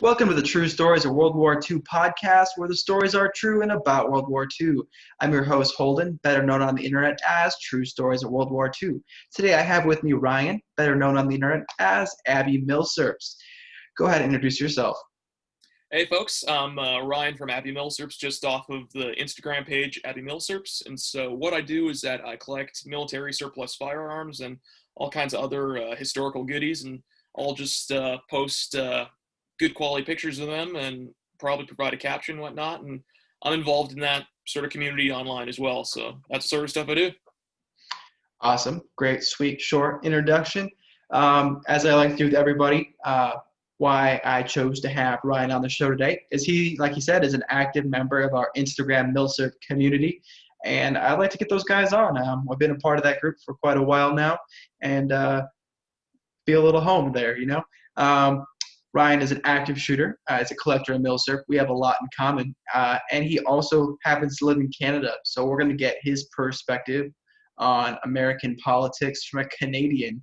Welcome to the True Stories of World War II podcast, where the stories are true and about World War II. I'm your host, Holden, better known on the internet as True Stories of World War II. Today I have with me Ryan, better known on the internet as Abbymilsurps. Go ahead and introduce yourself. Hey folks, I'm Ryan from Abbymilsurps, just off of the Instagram page Abbymilsurps. And so what I do is that I collect military surplus firearms and all kinds of other historical goodies, and I'll just post good quality pictures of them and probably provide a caption and whatnot. And I'm involved in that sort of community online as well. So that's the sort of stuff I do. Awesome. Great, sweet, short introduction. As I like to do with everybody, why I chose to have Ryan on the show today is he, like he said, is an active member of our Instagram Milsurp community, and I'd like to get those guys on. I've been a part of that group for quite a while now, and feel a little home there, you know. Ryan is an active shooter. He's a collector of Milsurp. We have a lot in common, and he also happens to live in Canada, so we're going to get his perspective on American politics from a Canadian.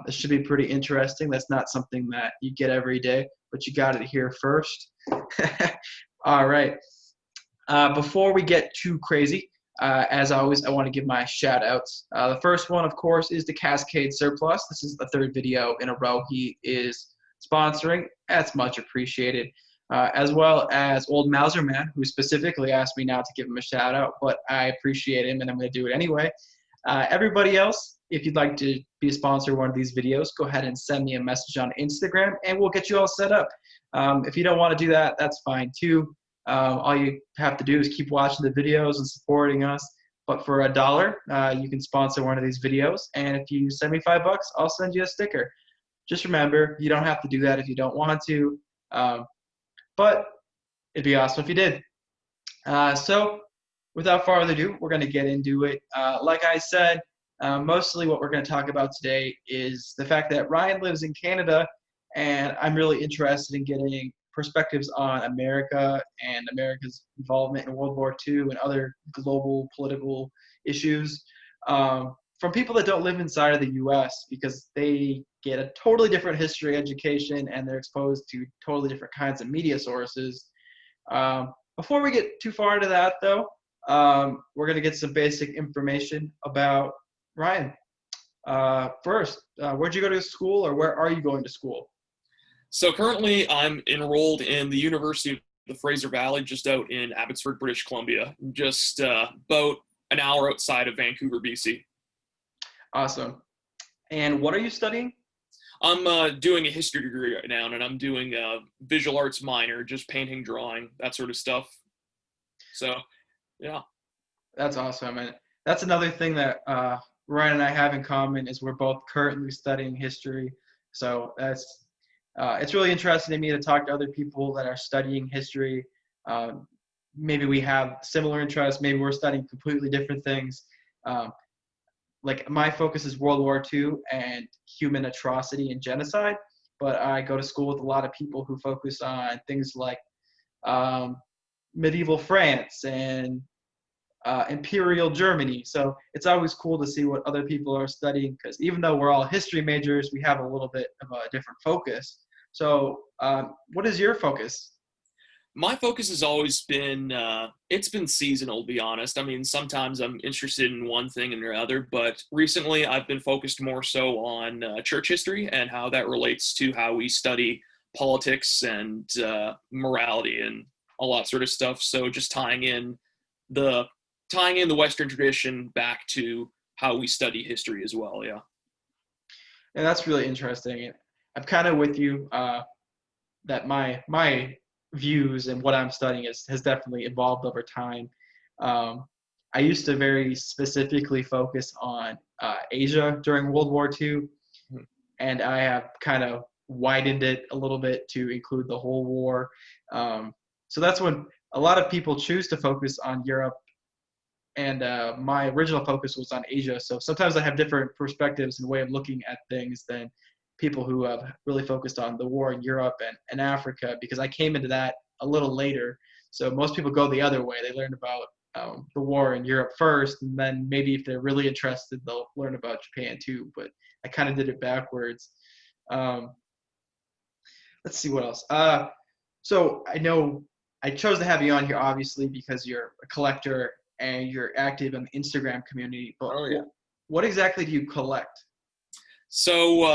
This should be pretty interesting. That's not something that you get every day, but you got it here first. All right. Before we get too crazy, as always, I want to give my shout outs. The first one, of course, is the Cascade Surplus. This is the third video in a row he is sponsoring. That's much appreciated. As well as Old Mauser Man, who specifically asked me not to give him a shout out, but I appreciate him and I'm going to do it anyway. Everybody else, if you'd like to be a sponsor of one of these videos, go ahead and send me a message on Instagram and we'll get you all set up. If you don't want to do that, that's fine too. All you have to do is keep watching the videos and supporting us. But for $1, you can sponsor one of these videos. And if you send me $5, I'll send you a sticker. Just remember, you don't have to do that if you don't want to. But it'd be awesome if you did. So without further ado, we're going to get into it. Like I said, mostly what we're going to talk about today is the fact that Ryan lives in Canada, and I'm really interested in getting perspectives on America and America's involvement in World War II and other global political issues from people that don't live inside of the U.S. because they get a totally different history education and they're exposed to totally different kinds of media sources. Before we get too far into that, though, we're going to get some basic information about Ryan. First, where'd you go to school, or where are you going to school? So currently I'm enrolled in the University of the Fraser Valley, just out in Abbotsford, British Columbia, just about an hour outside of Vancouver, BC. Awesome. And what are you studying? I'm doing a history degree right now, and I'm doing a visual arts minor, just painting, drawing, that sort of stuff. So, yeah. That's awesome. And that's another thing that Ryan and I have in common is we're both currently studying history. So that's it's really interesting to me to talk to other people that are studying history. Maybe we have similar interests. Maybe we're studying completely different things. Like my focus is World War II and human atrocity and genocide, but I go to school with a lot of people who focus on things like medieval France and Imperial Germany. So it's always cool to see what other people are studying, because even though we're all history majors, we have a little bit of a different focus. So what is your focus? My focus has always been, it's been seasonal, to be honest. I mean, sometimes I'm interested in one thing and another, but recently I've been focused more so on church history and how that relates to how we study politics and morality and all that sort of stuff. So just tying in the Western tradition back to how we study history as well, yeah. And that's really interesting. I'm kind of with you that my views and what I'm studying has definitely evolved over time. I used to very specifically focus on Asia during World War II, and I have kind of widened it a little bit to include the whole war. So that's when a lot of people choose to focus on Europe, and my original focus was on Asia. So sometimes I have different perspectives and way of looking at things than people who have really focused on the war in Europe and Africa, because I came into that a little later. So most people go the other way. They learn about the war in Europe first, and then maybe if they're really interested, they'll learn about Japan too. But I kind of did it backwards. let's see what else. So I know I chose to have you on here obviously because you're a collector and you're active in the Instagram community. But Oh yeah. what exactly do you collect? So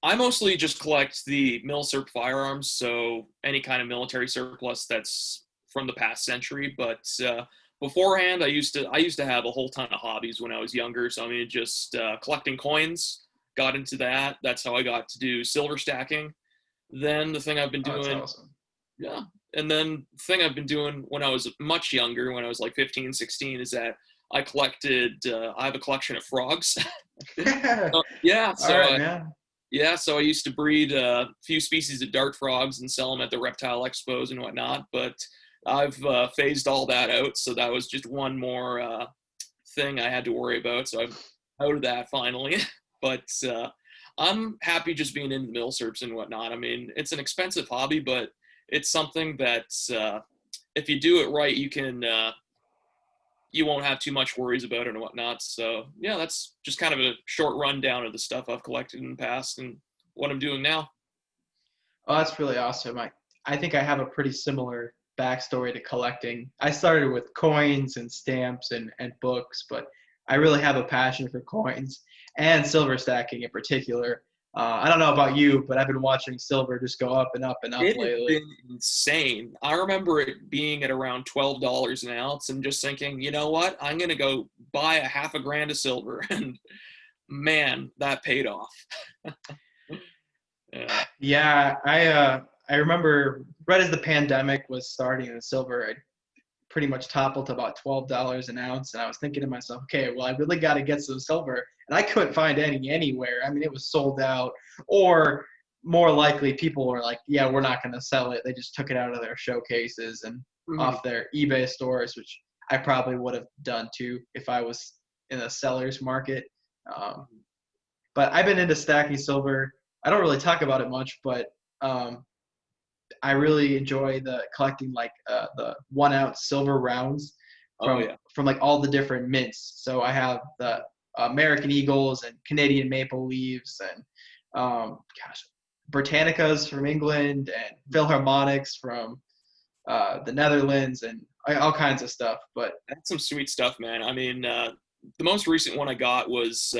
I mostly just collect the Milsurp firearms, so any kind of military surplus that's from the past century. But beforehand, I used to have a whole ton of hobbies when I was younger. So I mean, just collecting coins. Got into that. That's how I got to do silver stacking. Then the thing I've been Oh, that's doing, awesome. yeah. And then the thing I've been doing when I was much younger, when I was like 15, 16, is that I have a collection of frogs. Yeah, All right, man. so I used to breed a few species of dart frogs and sell them at the reptile expos and whatnot. But I've phased all that out, so that was just one more thing I had to worry about. So I'm out of that finally. But I'm happy just being in the Milsurps and whatnot. I mean, it's an expensive hobby, but it's something that if you do it right, you won't have too much worries about it and whatnot. So yeah, that's just kind of a short rundown of the stuff I've collected in the past and what I'm doing now. Oh, that's really awesome. I think I have a pretty similar backstory to collecting. I started with coins and stamps and books, but I really have a passion for coins and silver stacking in particular. I don't know about you, but I've been watching silver just go up and up and up It has lately. been insane. I remember it being at around $12 an ounce and just thinking, you know what? I'm going to go buy a half a grand of silver. And man, that paid off. Yeah. Yeah, I remember right as the pandemic was starting and silver had pretty much toppled to about $12 an ounce, and I was thinking to myself, okay, well I really got to get some silver, and I couldn't find any anywhere. I mean, it was sold out, or more likely people were like, yeah, we're not going to sell it. They just took it out of their showcases and Mhm. off their eBay stores, which I probably would have done too if I was in a seller's market. Um, but I've been into stacking silver. I don't really talk about it much, but um, I really enjoy the collecting like the 1 ounce silver rounds Oh from yeah. like all the different mints. So I have the American Eagles and Canadian Maple Leaves and gosh, Britannicas from England and Philharmonics from the Netherlands and all kinds of stuff. But That's some sweet stuff, man. I mean, the most recent one I got was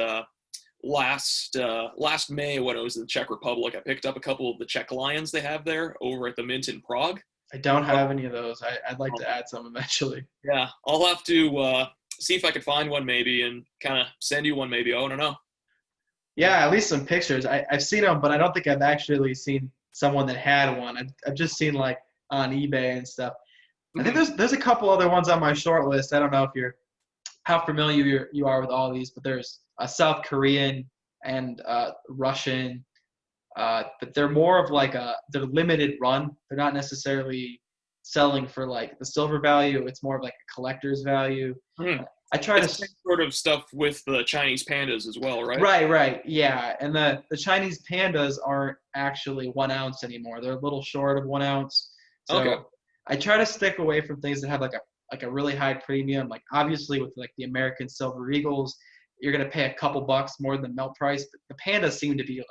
last May when I was in the Czech Republic. I picked up a couple of the Czech Lions they have there over at the Mint in Prague. I don't Oh, have any of those. I'd like to add some eventually. yeah, I'll have to see if I could find one maybe and kind of send you one maybe. Oh, I don't know. Yeah. Yeah, at least some pictures. I've seen them, but I don't think I've actually seen someone that had one. I've just seen like on eBay and stuff. I think Mhm. there's a couple other ones on my short list. I don't know if you're how familiar you are with all these, but there's a South Korean and Russian, but they're more of like they're limited run. They're not necessarily selling for like the silver value. It's more of like a collector's value. Mhm. I try It's the to same sort of stuff with the Chinese pandas as well, right? right, yeah. And the Chinese pandas aren't actually 1 ounce anymore. They're a little short of 1 ounce. Okay. So I try to stick away from things that have like a really high premium. Like obviously with like the American Silver Eagles, you're gonna pay a couple bucks more than melt price. But the pandas seem to be like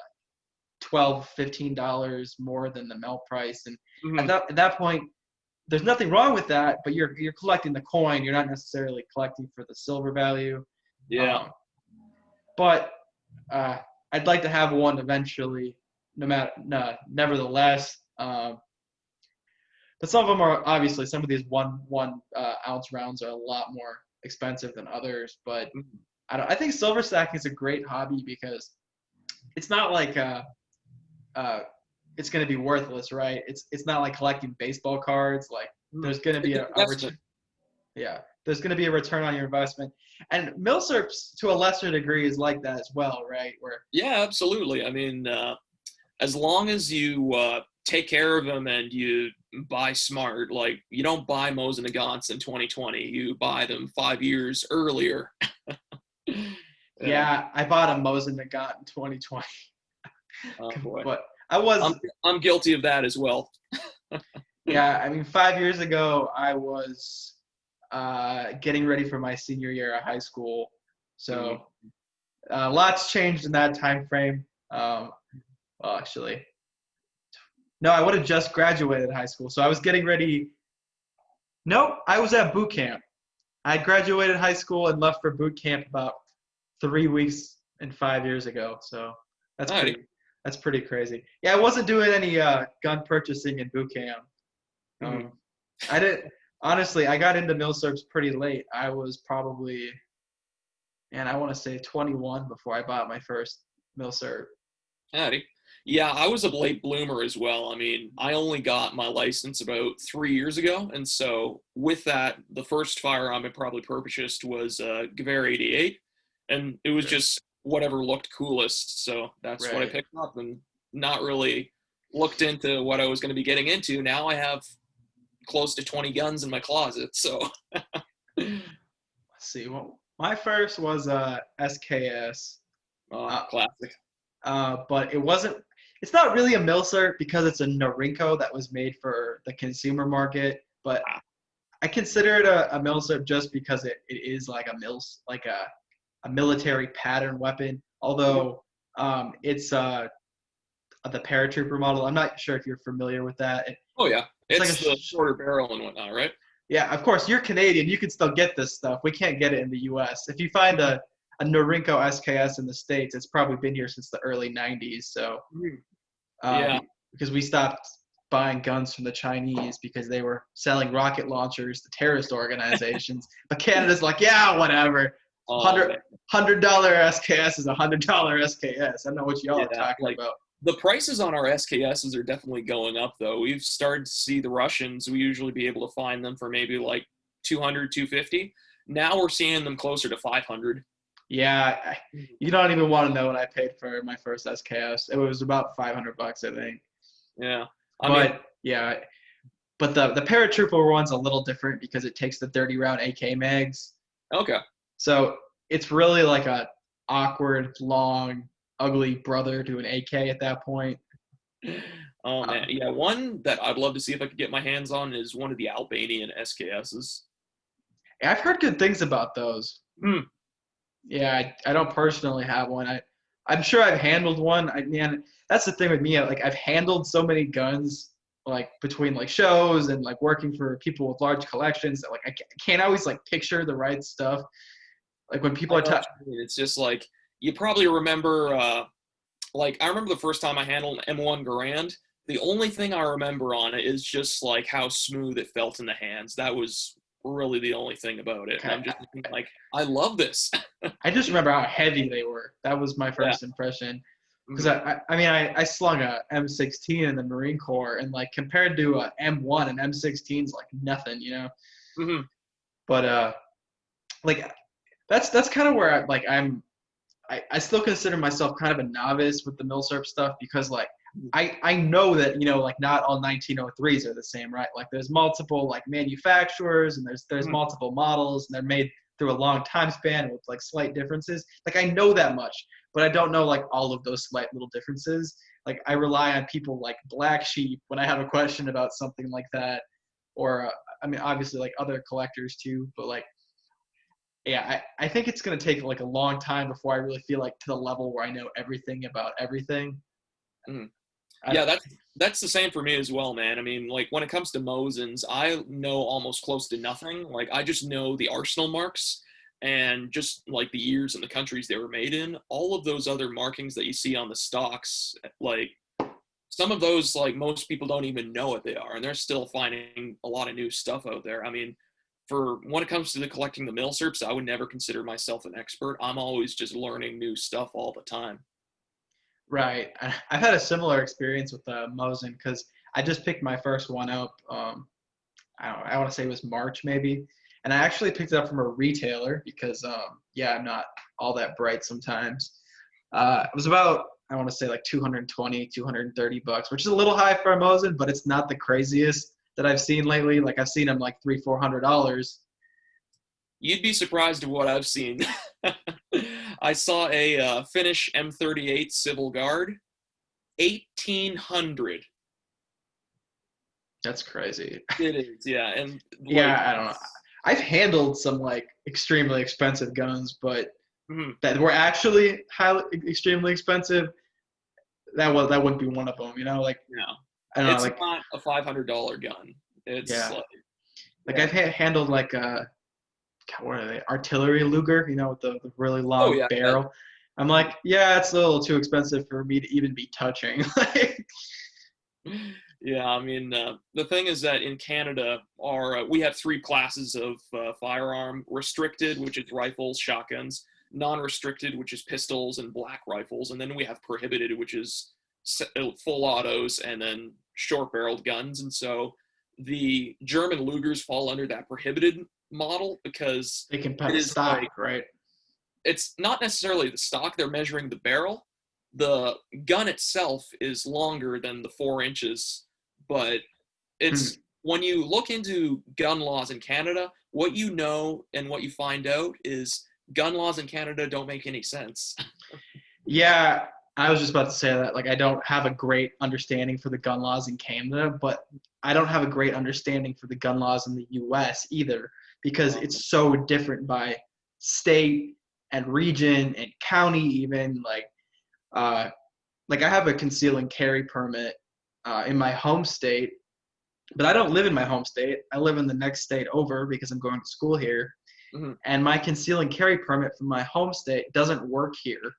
12, $15 more than the melt price. And Mhm. at that point, there's nothing wrong with that, but you're collecting the coin. You're not necessarily collecting for the silver value. Yeah. Um, but uh, I'd like to have one eventually. No matter, no, nevertheless. But some of them are obviously some of these one ounce rounds are a lot more expensive than others. But Mhm. I think silver stacking is a great hobby because it's not like uh, it's going to be worthless, right? It's not like collecting baseball cards. Like Mhm. there's going to be It's an a return. investment. Yeah, there's going to be a return on your investment. And Milsurps, to a lesser degree, is like that as well, right? Where Yeah, absolutely. I mean, as long as you take care of them and you buy smart, like you don't buy Mosin and Gaunt's in 2020, you buy them 5 years earlier. Yeah. yeah, I bought a Mosin Nagant in 2020, Oh boy. but I was I'm I'm guilty of that as well. yeah. I mean, 5 years ago, I was getting ready for my senior year of high school, Mhm. so lots changed in that time frame. Well, actually, No, I would have just graduated high school. So I was getting ready. No, I was at boot camp. I graduated high school and left for boot camp about 3 weeks and 5 years ago. So that's Alrighty. that's pretty crazy. Yeah, I wasn't doing any gun purchasing in boot camp. Mhm. Um, I didn't honestly. I got into Milsurps pretty late. I was probably, and I want to say 21 before I bought my first Milsurp. Alrighty. Yeah, I was a late bloomer as well. I mean, I only got my license about 3 years ago, and so with that, the first firearm I probably purchased was Gewehr 88, and it was Sure. just whatever looked coolest. So that's what I Right. picked up, and not really looked into what I was going to be getting into. Now I have close to 20 guns in my closet. So Let's see. Well, my first was SKS. Uh, classic. but it wasn't. It's not really a Milsurp because it's a Norinco that was made for the consumer market. But I consider it a Milsurp just because it is like a military pattern weapon. Although it's the paratrooper model. I'm not sure if you're familiar with that. Oh yeah, It's like it's the shorter barrel and whatnot, right? yeah, of course, you're Canadian. You can still get this stuff. We can't get it in the U.S. If you find a Norinco SKS in the States, it's probably been here since the early 90s. So Yeah. because we stopped buying guns from the Chinese because they were selling rocket launchers to terrorist organizations. But Canada's like, yeah, whatever. Oh, $100 SKS is $100 SKS. I don't know what y'all are talking about. The prices on our SKSs are definitely going up, though. We've started to see the Russians. We usually be able to find them for maybe like 200, 250. Now we're seeing them closer to 500. Yeah, you don't even want to know what I paid for my first SKS. It was about $500, I think. Yeah. Yeah, but the paratrooper one's a little different because it takes the 30 round AK mags. Okay. So it's really like a awkward, long, ugly brother to an AK at that point. Oh man, yeah. One that I'd love to see if I could get my hands on is one of the Albanian SKSs. I've heard good things about those. Hmm. Yeah, I don't personally have one. I'm sure I've handled one. Man, that's the thing with me. Like I've handled so many guns, like between like shows and like working for people with large collections. That, like I can't always like picture the right stuff. Like when people are talking, It's just like you probably remember. Like I remember the first time I handled an M1 Garand. The only thing I remember on it is just like how smooth it felt in the hands. That was really the only thing about it. And I'm just thinking, like, I love this. I just remember how heavy they were. That was my first impression. Because I slung a M16 in the Marine Corps, and like compared to a M1 and M16's like nothing, you know. Mm-hmm. But like that's kind of where I still consider myself kind of a novice with the Milsurp stuff because like I know that like not all 1903s are the same, right? Like there's multiple like manufacturers and there's multiple models and they're made through a long time span with like slight differences. Like I know that much, but I don't know like all of those slight little differences. Like I rely on people like Black Sheep when I have a question about something like that, or obviously like other collectors too, but like. Yeah, I think it's going to take like a long time before I really feel like to the level where I know everything about everything. Yeah, that's the same for me as well, man. I mean, like when it comes to Mosins, I know almost close to nothing. Like I just know the arsenal marks and just like the years and the countries they were made in. All of those other markings that you see on the stocks, like some of those, like most people don't even know what they are, and they're still finding a lot of new stuff out there. I mean, for when it comes to the collecting the Milsurps, I would never consider myself an expert. I'm always just learning new stuff all the time. Right. I've had a similar experience with Mosin because I just picked my first one up. I want to say it was March maybe, and I actually picked it up from a retailer because I'm not all that bright sometimes. It was about I want to say like 220, $230, which is a little high for a Mosin, but it's not the craziest that I've seen lately. Like I've seen them like $300-400. You'd be surprised at what I've seen. I saw a Finnish M38 Civil Guard, 1,800. That's crazy. It is, yeah, and like, yeah, I don't know. I've handled some like extremely expensive guns, but that were actually extremely expensive. That wouldn't be one of them, you know. Like no. I don't know, It's like, not a $500 gun. It's yeah, like, like yeah. I've handled like God, what are they? Artillery Luger, with the really Oh long yeah. barrel. I'm like, yeah, it's a little too expensive for me to even be touching. Like, Yeah, I mean, the thing is that in Canada, we have three classes of firearm: restricted, which is rifles, shotguns; non-restricted, which is pistols and black rifles; and then we have prohibited, which is full autos and then short-barreled guns. And so the German Lugers fall under that prohibited model because they can put it a is like stock, right? it's not necessarily the stock; they're measuring the barrel. The gun itself is longer than the 4 inches, but Hmm. it's when you look into gun laws in Canada, what you know and what you find out is gun laws in Canada don't make any sense. Yeah, I was just about to say that. Like, I don't have a great understanding for the gun laws in Canada, but I don't have a great understanding for the gun laws in the U.S. either, because it's so different by state and region and county, even. Uh, like I have a conceal and carry permit in my home state, but I don't live in my home state. I live in the next state over because I'm going to school here. Mhm. And my conceal and carry permit from my home state doesn't work here,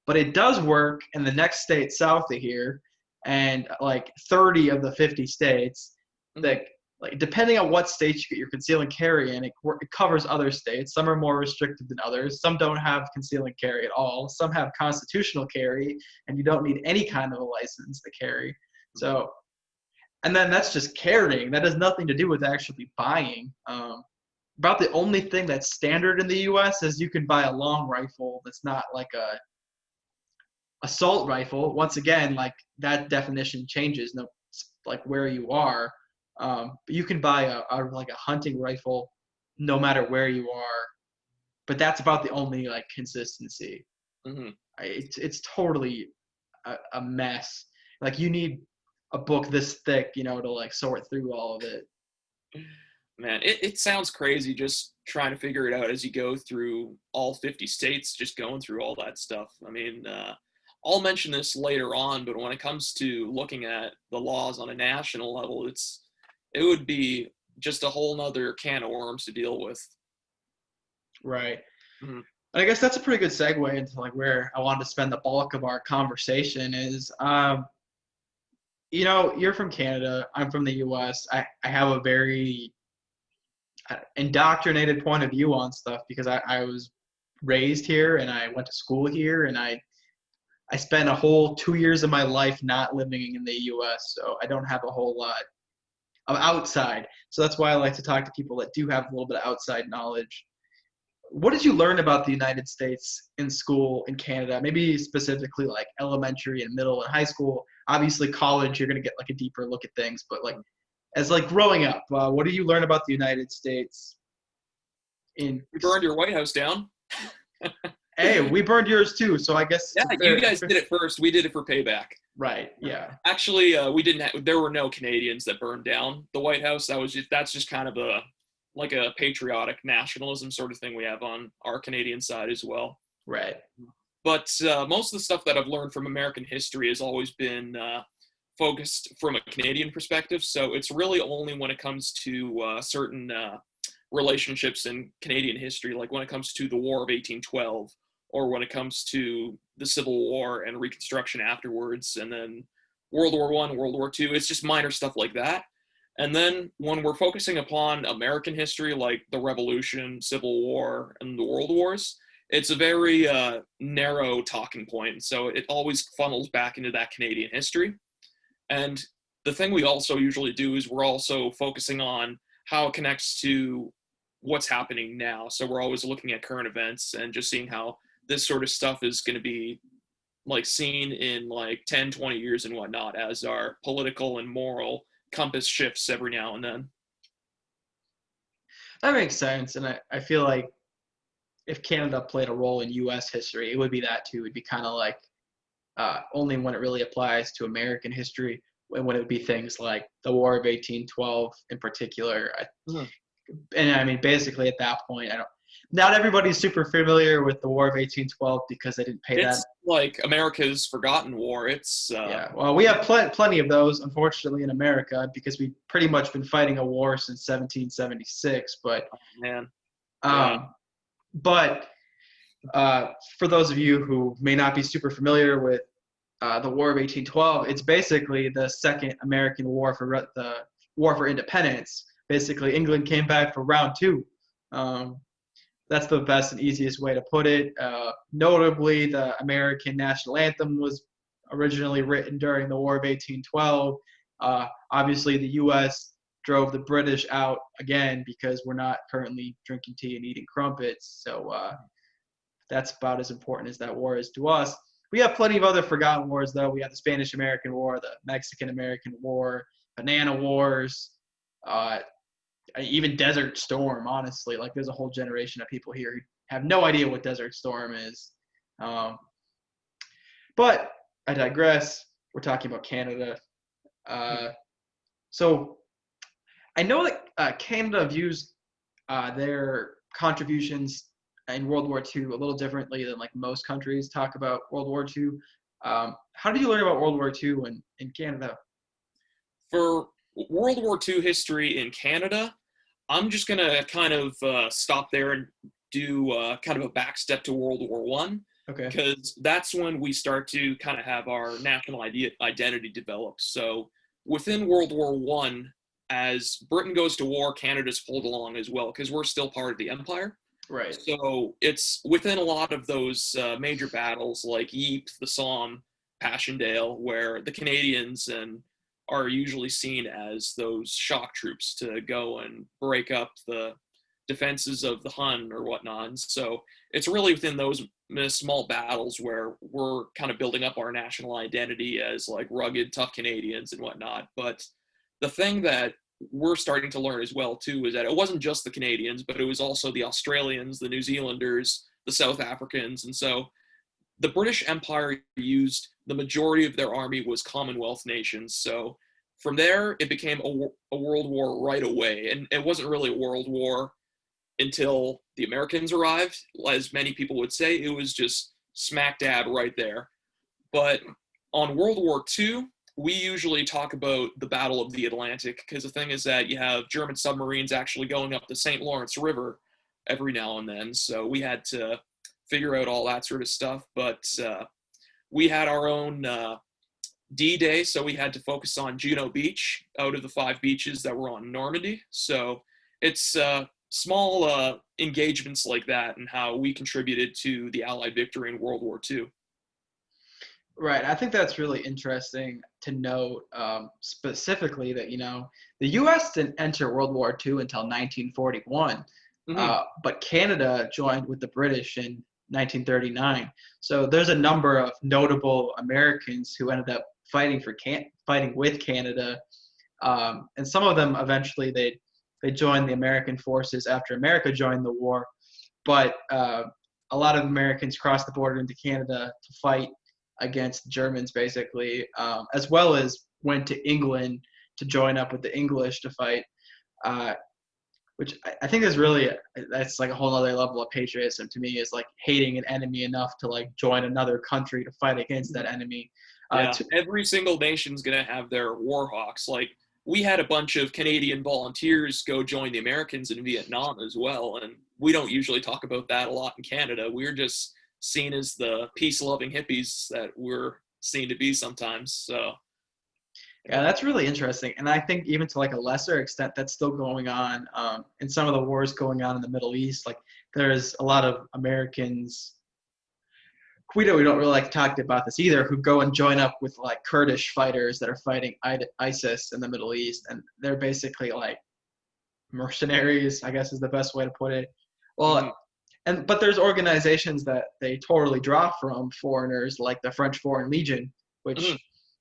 but it does work in the next state south of here, and like 30 of the 50 states. Mhm. That, like, depending on what state you get your conceal and carry in, it covers other states. Some are more restricted than others. Some don't have conceal and carry at all. Some have constitutional carry, and you don't need any kind of a license to carry. So, and then that's just carrying. That has nothing to do with actually buying. About the only thing that's standard in the U.S. is you can buy a long rifle that's not like a assault rifle. Once again, like, that definition changes, no, like where you are. But you can buy like a hunting rifle no matter where you are. But that's about the only like consistency. Mhm. It's totally a mess. Like, you need a book this thick, to like sort through all of it. Man, it sounds crazy just trying to figure it out as you go through all 50 states, just going through all that stuff. I mean, I'll mention this later on, but when it comes to looking at the laws on a national level, it would be just a whole nother can of worms to deal with. Right. Mhm. And I guess that's a pretty good segue into like where I wanted to spend the bulk of our conversation is, you're from Canada. I'm from the U.S. I have a very indoctrinated point of view on stuff because I was raised here and I went to school here, and I spent a whole 2 years of my life not living in the U.S., so I don't have a whole lot of outside. So that's why I like to talk to people that do have a little bit of outside knowledge. What did you learn about the United States in school in Canada? Maybe specifically like elementary and middle and high school. Obviously, college, you're going to get like a deeper look at things, but like as like growing up, what do you learn about the United States in You burned your White House down. Hey, we burned yours too, so I guess Yeah, it's a you fair, guys did it first. We did it for payback. right, yeah. Actually, we didn't. There were no Canadians that burned down the White House. That's just kind of like a patriotic nationalism sort of thing we have on our Canadian side as well. Right. But most of the stuff that I've learned from American history has always been focused from a Canadian perspective. So it's really only when it comes to certain relationships in Canadian history, like when it comes to the War of 1812, or when it comes to the Civil War and Reconstruction afterwards, and then World War I, World War II. It's just minor stuff like that. And then when we're focusing upon American history, like the Revolution, Civil War, and the World Wars, it's a very narrow talking point. So it always funnels back into that Canadian history. And the thing we also usually do is we're also focusing on how it connects to what's happening now. So we're always looking at current events and just seeing how this sort of stuff is going to be like seen in like 10, 20 years and whatnot as our political and moral compass shifts every now and then. That makes sense, and I feel like if Canada played a role in U.S. history, it would be that too. It'd be kind of like only when it really applies to American history, when it would be things like the War of 1812 in particular. Mhm. And I mean, basically at that point, not everybody's super familiar with the War of 1812 because they didn't pay that. It's like America's forgotten war. It's Yeah, well, we have plenty of those, unfortunately, in America because we've pretty much been fighting a war since 1776. man, yeah. Um, but for those of you who may not be super familiar with the War of 1812, it's basically the second American war for the War for Independence. Basically, England came back for round two. That's the best and easiest way to put it. Notably, the American national anthem was originally written during the War of 1812. Obviously, the U.S. drove the British out again because we're not currently drinking tea and eating crumpets. So that's about as important as that war is to us. We have plenty of other forgotten wars, though. We have the Spanish-American War, the Mexican-American War, Banana Wars, even Desert Storm, honestly. Like, there's a whole generation of people here who have no idea what Desert Storm is. But I digress. We're talking about Canada. So I know that Canada views their contributions in World War II a little differently than like most countries talk about World War II. How did you learn about World War II in Canada? For World War II history in Canada, I'm just going to kind of stop there and do kind of a back step to World War One. Okay. Because that's when we start to kind of have our national identity developed. So within World War One, as Britain goes to war, Canada's pulled along as well because we're still part of the empire. Right. So it's within a lot of those major battles like Ypres, the Somme, Passchendaele, where the Canadians are usually seen as those shock troops to go and break up the defenses of the Hun or whatnot. And so it's really within those small battles where we're kind of building up our national identity as like rugged, tough Canadians and whatnot. But the thing that we're starting to learn as well too is that it wasn't just the Canadians, but it was also the Australians, the New Zealanders, the South Africans. And so the British Empire used the majority of their army was Commonwealth nations. So from there, it became a world war right away. And it wasn't really a world war until the Americans arrived. As many people would say, it was just smack dab right there. But on World War II, we usually talk about the Battle of the Atlantic because the thing is that you have German submarines actually going up the St. Lawrence River every now and then. So we had to figure out all that sort of stuff. But we had our own D-Day, so we had to focus on Juno Beach out of the 5 beaches that were on Normandy. So it's small engagements like that and how we contributed to the Allied victory in World War II. Right. I think that's really interesting to note specifically that, the U.S. didn't enter World War II until 1941, but Canada joined with the British in 1939. So there's a number of notable Americans who ended up fighting with Canada, and some of them eventually they joined the American forces after America joined the war, but a lot of Americans crossed the border into Canada to fight against the Germans, basically, as well as went to England to join up with the English to fight, which I think that's like a whole other level of patriotism to me, is like hating an enemy enough to like join another country to fight against that enemy. Every single nation's going to have their war hawks. Like, we had a bunch of Canadian volunteers go join the Americans in Vietnam as well, and we don't usually talk about that a lot in Canada. We're just seen as the peace-loving hippies that we're seen to be sometimes. So yeah, that's really interesting. And I think even to like a lesser extent, that's still going on in some of the wars going on in the Middle East. Like, there's a lot of Americans, we don't really like to talk about this either, who go and join up with like Kurdish fighters that are fighting ISIS in the Middle East. And they're basically like mercenaries, I guess is the best way to put it. Well, but there's organizations that they totally draw from foreigners, like the French Foreign Legion, which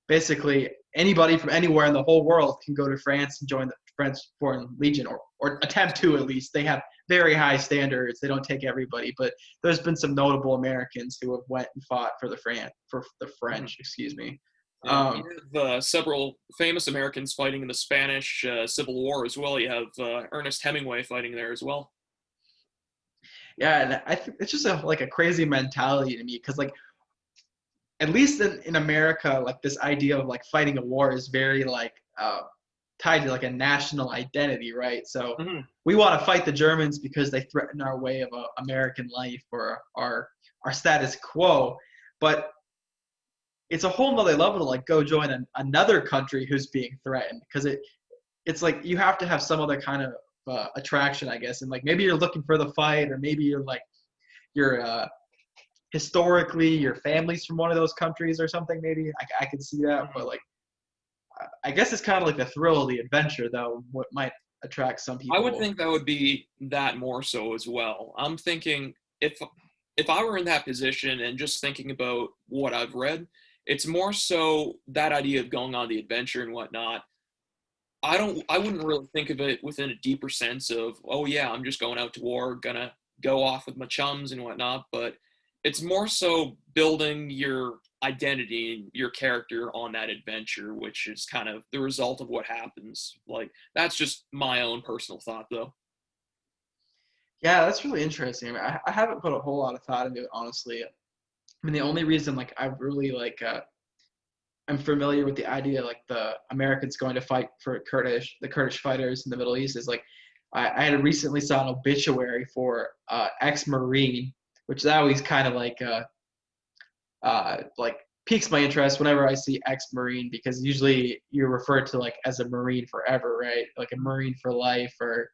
basically anybody from anywhere in the whole world can go to France and join the French Foreign Legion, or attempt to at least. They have very high standards. They don't take everybody, but there's been some notable Americans who have went and fought for the French. Excuse me. Yeah, you have several famous Americans fighting in the Spanish Civil War as well. You have Ernest Hemingway fighting there as well. Yeah, and I think it's just like a crazy mentality to me because like at least in America, like this idea of like fighting a war is very like tied to like a national identity, right? So Mhm. we want to fight the Germans because they threaten our way of American life or our status quo. But it's a whole nother level to like go join another country who's being threatened because it's like you have to have some other kind of attraction, I guess, and like maybe you're looking for the fight, or maybe you're historically your family's from one of those countries or something. Maybe I could see that, but Mhm. like I guess it's kind of like the thrill of the adventure, though. What might attract some I would people. think that would be that more so as well. I'm thinking if I were in that position and just thinking about what I've read, it's more so that idea of going on the adventure and whatnot. I wouldn't really think of it within a deeper sense of, oh yeah, I'm just going out to war, gonna go off with my chums and whatnot, but it's more so building your identity and your character on that adventure, which is kind of the result of what happens. Like that's just my own personal thought though. Yeah, that's really interesting. I mean, I haven't put a whole lot of thought into it, honestly. I mean, the only reason like I really like I'm familiar with the idea like the Americans going to fight for the Kurdish fighters in the Middle East is like I had recently saw an obituary for ex-Marine, which is always kind of like piques my interest whenever I see ex-Marine because usually you're referred to like as a Marine forever, right? Like a Marine for life, or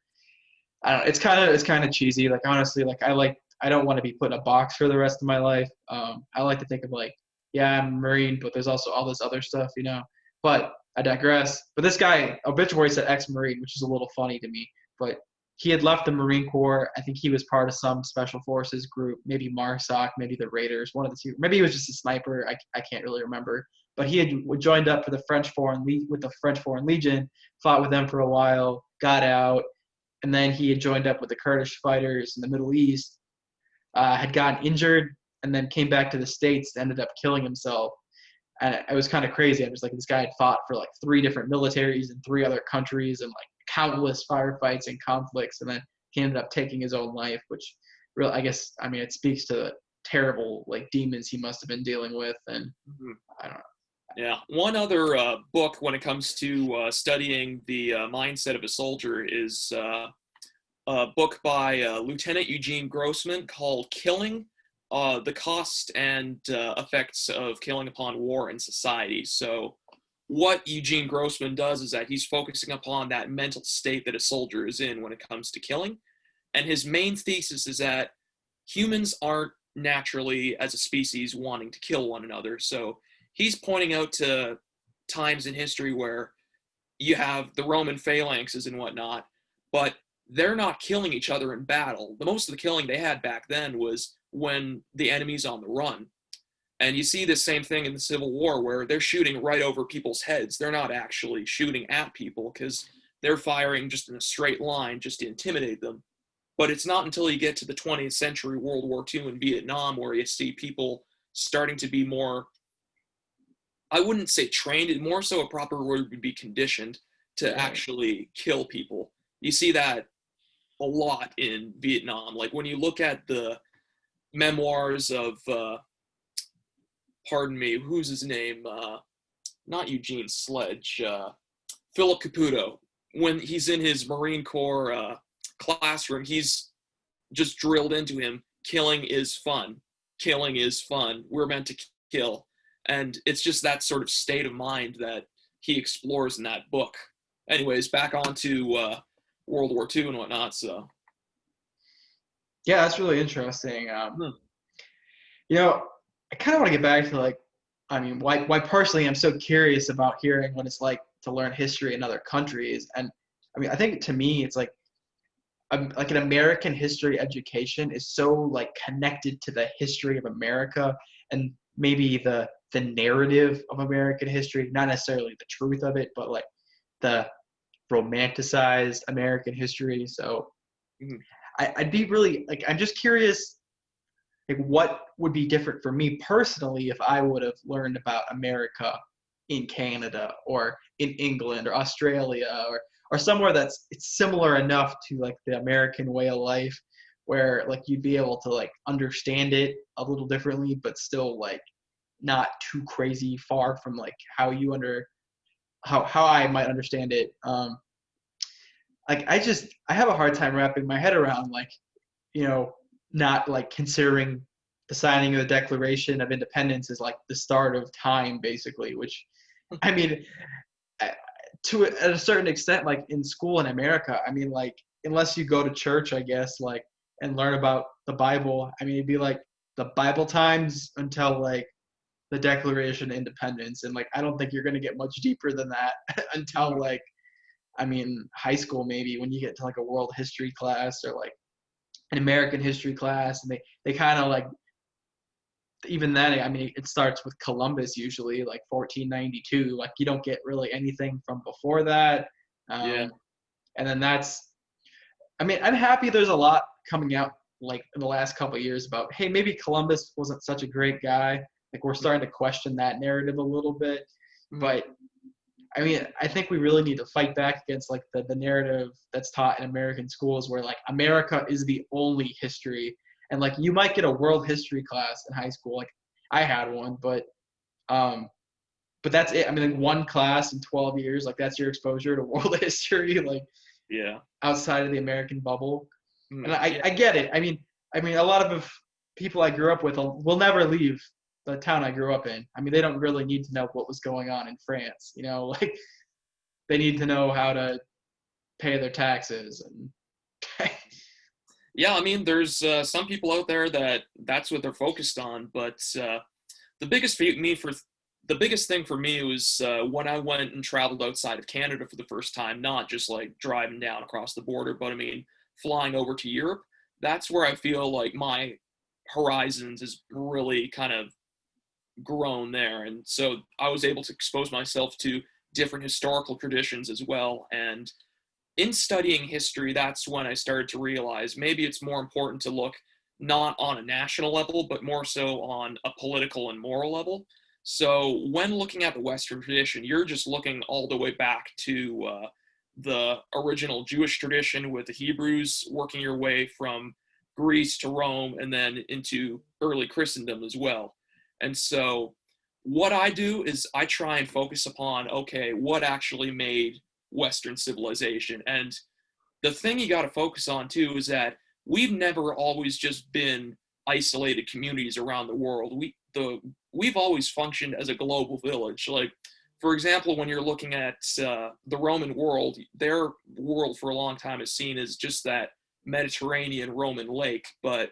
I don't know. It's kind of cheesy. Like honestly, I don't want to be put in a box for the rest of my life. I like to think of like, yeah, I'm a Marine, but there's also all this other stuff. But I digress. But this guy, obituary said ex-Marine, which is a little funny to me. But he had left the Marine Corps. I think he was part of some special forces group, maybe MARSOC, maybe the Raiders, one of the two. Maybe he was just a sniper. I can't really remember. But he had joined up for the with the French Foreign Legion, fought with them for a while, got out, and then he had joined up with the Kurdish fighters in the Middle East, had gotten injured, and then came back to the States, ended up killing himself. And it was kind of crazy. I was like, this guy had fought for like 3 different militaries in 3 other countries and like countless firefights and conflicts, and then he ended up taking his own life, which really, I guess, I mean, it speaks to the terrible like demons he must have been dealing with, and Mhm. I don't know. Yeah. One other book when it comes to studying the mindset of a soldier is a book by Lieutenant Eugene Grossman called Killing, the Cost and Effects of Killing Upon War and Society. So, what Eugene Grossman does is that he's focusing upon that mental state that a soldier is in when it comes to killing. And his main thesis is that humans aren't naturally, as a species, wanting to kill one another. So, he's pointing out to times in history where you have the Roman phalanxes and whatnot, but they're not killing each other in battle. The most of the killing they had back then was when the enemy's on the run. And you see the same thing in the Civil War where they're shooting right over people's heads. They're not actually shooting at people because they're firing just in a straight line just to intimidate them. But it's not until you get to the 20th century, World War II, and Vietnam, where you see people starting to be more, I wouldn't say trained, more so a proper word would be conditioned to Right. actually kill people. You see that a lot in Vietnam. Like when you look at the memoirs of, pardon me, who's his name? Not Eugene Sledge, Philip Caputo. When he's in his Marine Corps classroom, he's just drilled into him killing is fun. Killing is fun. We're meant to kill. And it's just that sort of state of mind that he explores in that book. Anyways, back on to World War II and whatnot. So, Yeah, that's really interesting. hmm. You know, I kind of want to get back to like, I mean, why personally I'm so curious about hearing what it's like to learn history in other countries. And I mean, I think to me, it's like an American history education is so like connected to the history of America and maybe the narrative of American history, not necessarily the truth of it, but like the romanticized American history. So Mhm. I'd be really like, I'm just curious like what would be different for me personally if I would have learned about America in Canada or in England or Australia or somewhere that's it's similar enough to like the American way of life, where like you'd be able to like understand it a little differently, but still like not too crazy far from like how I might understand it. Like I have a hard time wrapping my head around like, you know, not like considering the signing of the Declaration of Independence is like the start of time, basically. Which, I mean, to at a certain extent, like in school in America, I mean, like unless you go to church, I guess, like and learn about the Bible, I mean, it'd be like the Bible times until like the Declaration of Independence, and like I don't think you're gonna get much deeper than that until like I mean high school maybe when you get to like a world history class or like an American history class, and they kind of like even then I mean it starts with Columbus usually like 1492, like you don't get really anything from before that, Yeah. um, and then that's I mean I'm happy there's a lot coming out like in the last couple of years about hey maybe Columbus wasn't such a great guy, like we're starting to question that narrative a little bit, Mhm. but I mean, I think we really need to fight back against like the narrative that's taught in American schools where like America is the only history. And like you might get a world history class in high school. Like I had one, um but that's it. I mean like one class in 12 years, like that's your exposure to world history, like Yeah. outside of the American bubble. And Yeah. I get it. I mean a lot of people I grew up with will never leave the town I grew up in. I mean, they don't really need to know what was going on in France, you know, like they need to know how to pay their taxes and Yeah, I mean, there's some people out there that's what they're focused on, but the biggest for me for the biggest thing for me was when I went and traveled outside of Canada for the first time, not just like driving down across the border, but I mean flying over to Europe. That's where I feel like my horizons is really kind of grown there, and so I was able to expose myself to different historical traditions as well. And in studying history, that's when I started to realize maybe it's more important to look not on a national level, but more so on a political and moral level. So when looking at the Western tradition, you're just looking all the way back to the original Jewish tradition with the Hebrews, working your way from Greece to Rome and then into early Christendom as well. And so what I do is I try and focus upon, okay, what actually made Western civilization? And the thing you got to focus on too is that we've never always just been isolated communities around the world. We've always functioned as a global village. Like, for example, when you're looking at the Roman world, their world for a long time is seen as just that Mediterranean Roman lake. But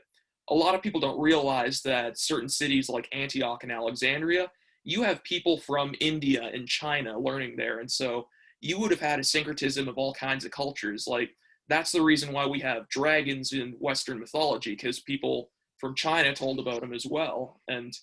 a lot of people don't realize that certain cities like Antioch and Alexandria, you have people from India and China learning there. And so you would have had a syncretism of all kinds of cultures. Like, that's the reason why we have dragons in Western mythology, because people from China told about them as well. And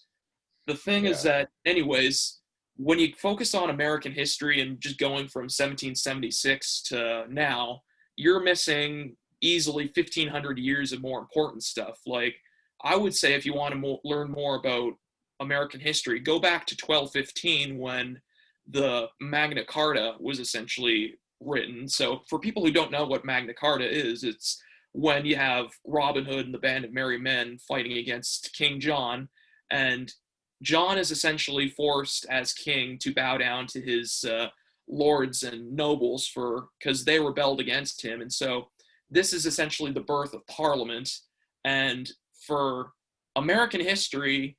the thing is yeah. that, anyways, when you focus on American history and just going from 1776 to now, you're missing easily 1,500 years of more important stuff. Like, I would say if you want to learn more about American history, go back to 1215 when the Magna Carta was essentially written. So for people who don't know what Magna Carta is, it's when you have Robin Hood and the band of merry men fighting against King John, and John is essentially forced as king to bow down to his lords and nobles for because they rebelled against him. And so this is essentially the birth of Parliament. And for American history,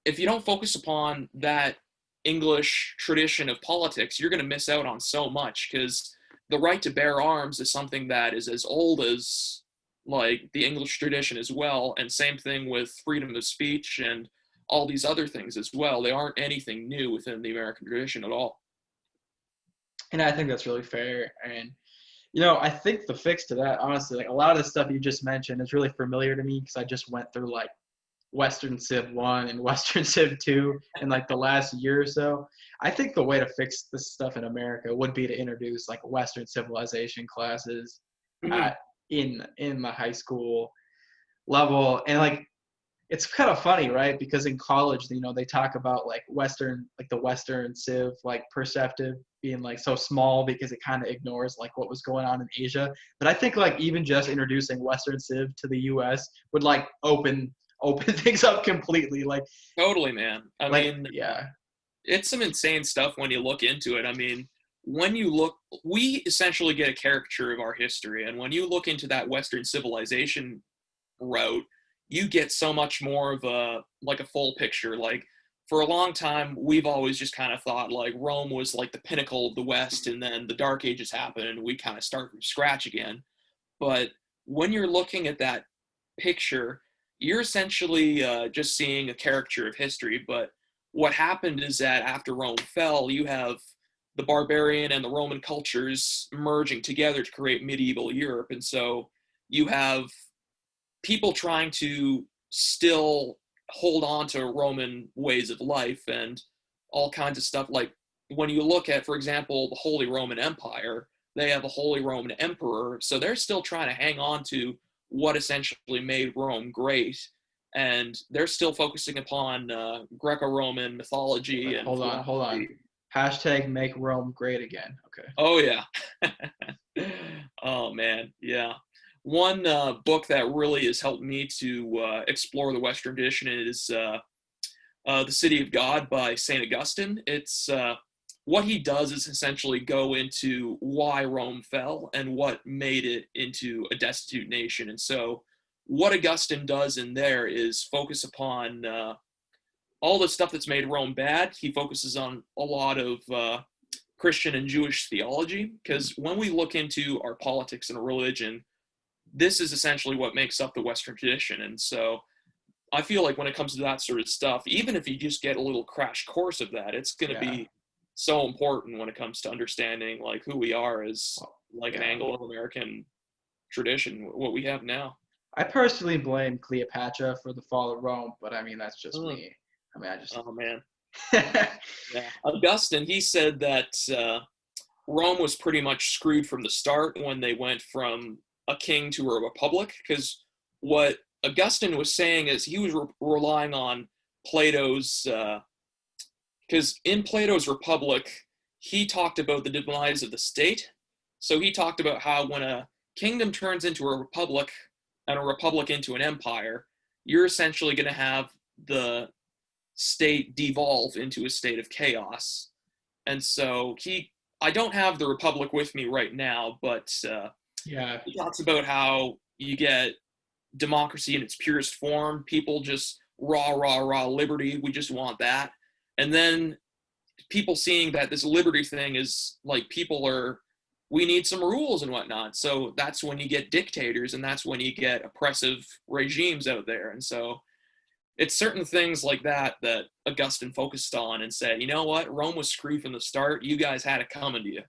if you don't focus upon that English tradition of politics, you're going to miss out on so much, because the right to bear arms is something that is as old as like the English tradition as well. And same thing with freedom of speech and all these other things as well. They aren't anything new within the American tradition at all. And I think that's really fair. And you know, I think the fix to that, honestly, like a lot of the stuff you just mentioned is really familiar to me because I just went through like Western Civ 1 and Western Civ 2 in like the last year or so. I think the way to fix this stuff in America would be to introduce like Western civilization classes Mm-hmm. at in the high school level. And like it's kind of funny, right? Because in college, they talk about like the Western Civ, like perceptive being like so small because it kind of ignores like what was going on in Asia. But I think like even just introducing Western Civ to the U.S. would like open things up completely. Totally, man. I mean, Yeah, it's some insane stuff when you look into it. I mean, when you look, we essentially get a caricature of our history, and when you look into that Western civilization route, you get so much more of a full picture. Like for a long time, we've always just kind of thought like Rome was like the pinnacle of the West, and then the Dark Ages happened, and we kind of start from scratch again. But when you're looking at that picture, you're essentially just seeing a caricature of history. But what happened is that after Rome fell, you have the barbarian and the Roman cultures merging together to create medieval Europe. And so you have people trying to still hold on to Roman ways of life and all kinds of stuff. Like when you look at, for example, the Holy Roman Empire, they have a Holy Roman Emperor. So they're still trying to hang on to what essentially made Rome great. And they're still focusing upon Greco-Roman mythology and hold on. Hashtag make Rome great again. Okay. Oh, yeah. Oh, man. Yeah. One book that really has helped me to explore the Western tradition is The City of God by St. Augustine. It's what he does is essentially go into why Rome fell and what made it into a destitute nation. And so what Augustine does in there is focus upon all the stuff that's made Rome bad. He focuses on a lot of Christian and Jewish theology, because when we look into our politics and religion, this is essentially what makes up the Western tradition. And so I feel like when it comes to that sort of stuff, even if you just get a little crash course of that, it's going to be so important when it comes to understanding like who we are as like an Anglo-American tradition, what we have now. I personally blame Cleopatra for the fall of Rome, but I mean, that's just me. I mean, Oh, man. Yeah. Augustine, he said that Rome was pretty much screwed from the start when they went from a king to a republic, because what Augustine was saying is he was relying on Plato's, because in Plato's Republic, he talked about the demise of the state. So he talked about how when a kingdom turns into a republic and a republic into an empire, you're essentially going to have the state devolve into a state of chaos. And so I don't have the Republic with me right now, but he talks about how you get democracy in its purest form. People just raw liberty. We just want that. And then people seeing that this liberty thing is like we need some rules and whatnot. So that's when you get dictators, and that's when you get oppressive regimes out there. And so it's certain things like that that Augustine focused on and said, you know what, Rome was screwed from the start. You guys had it coming to you.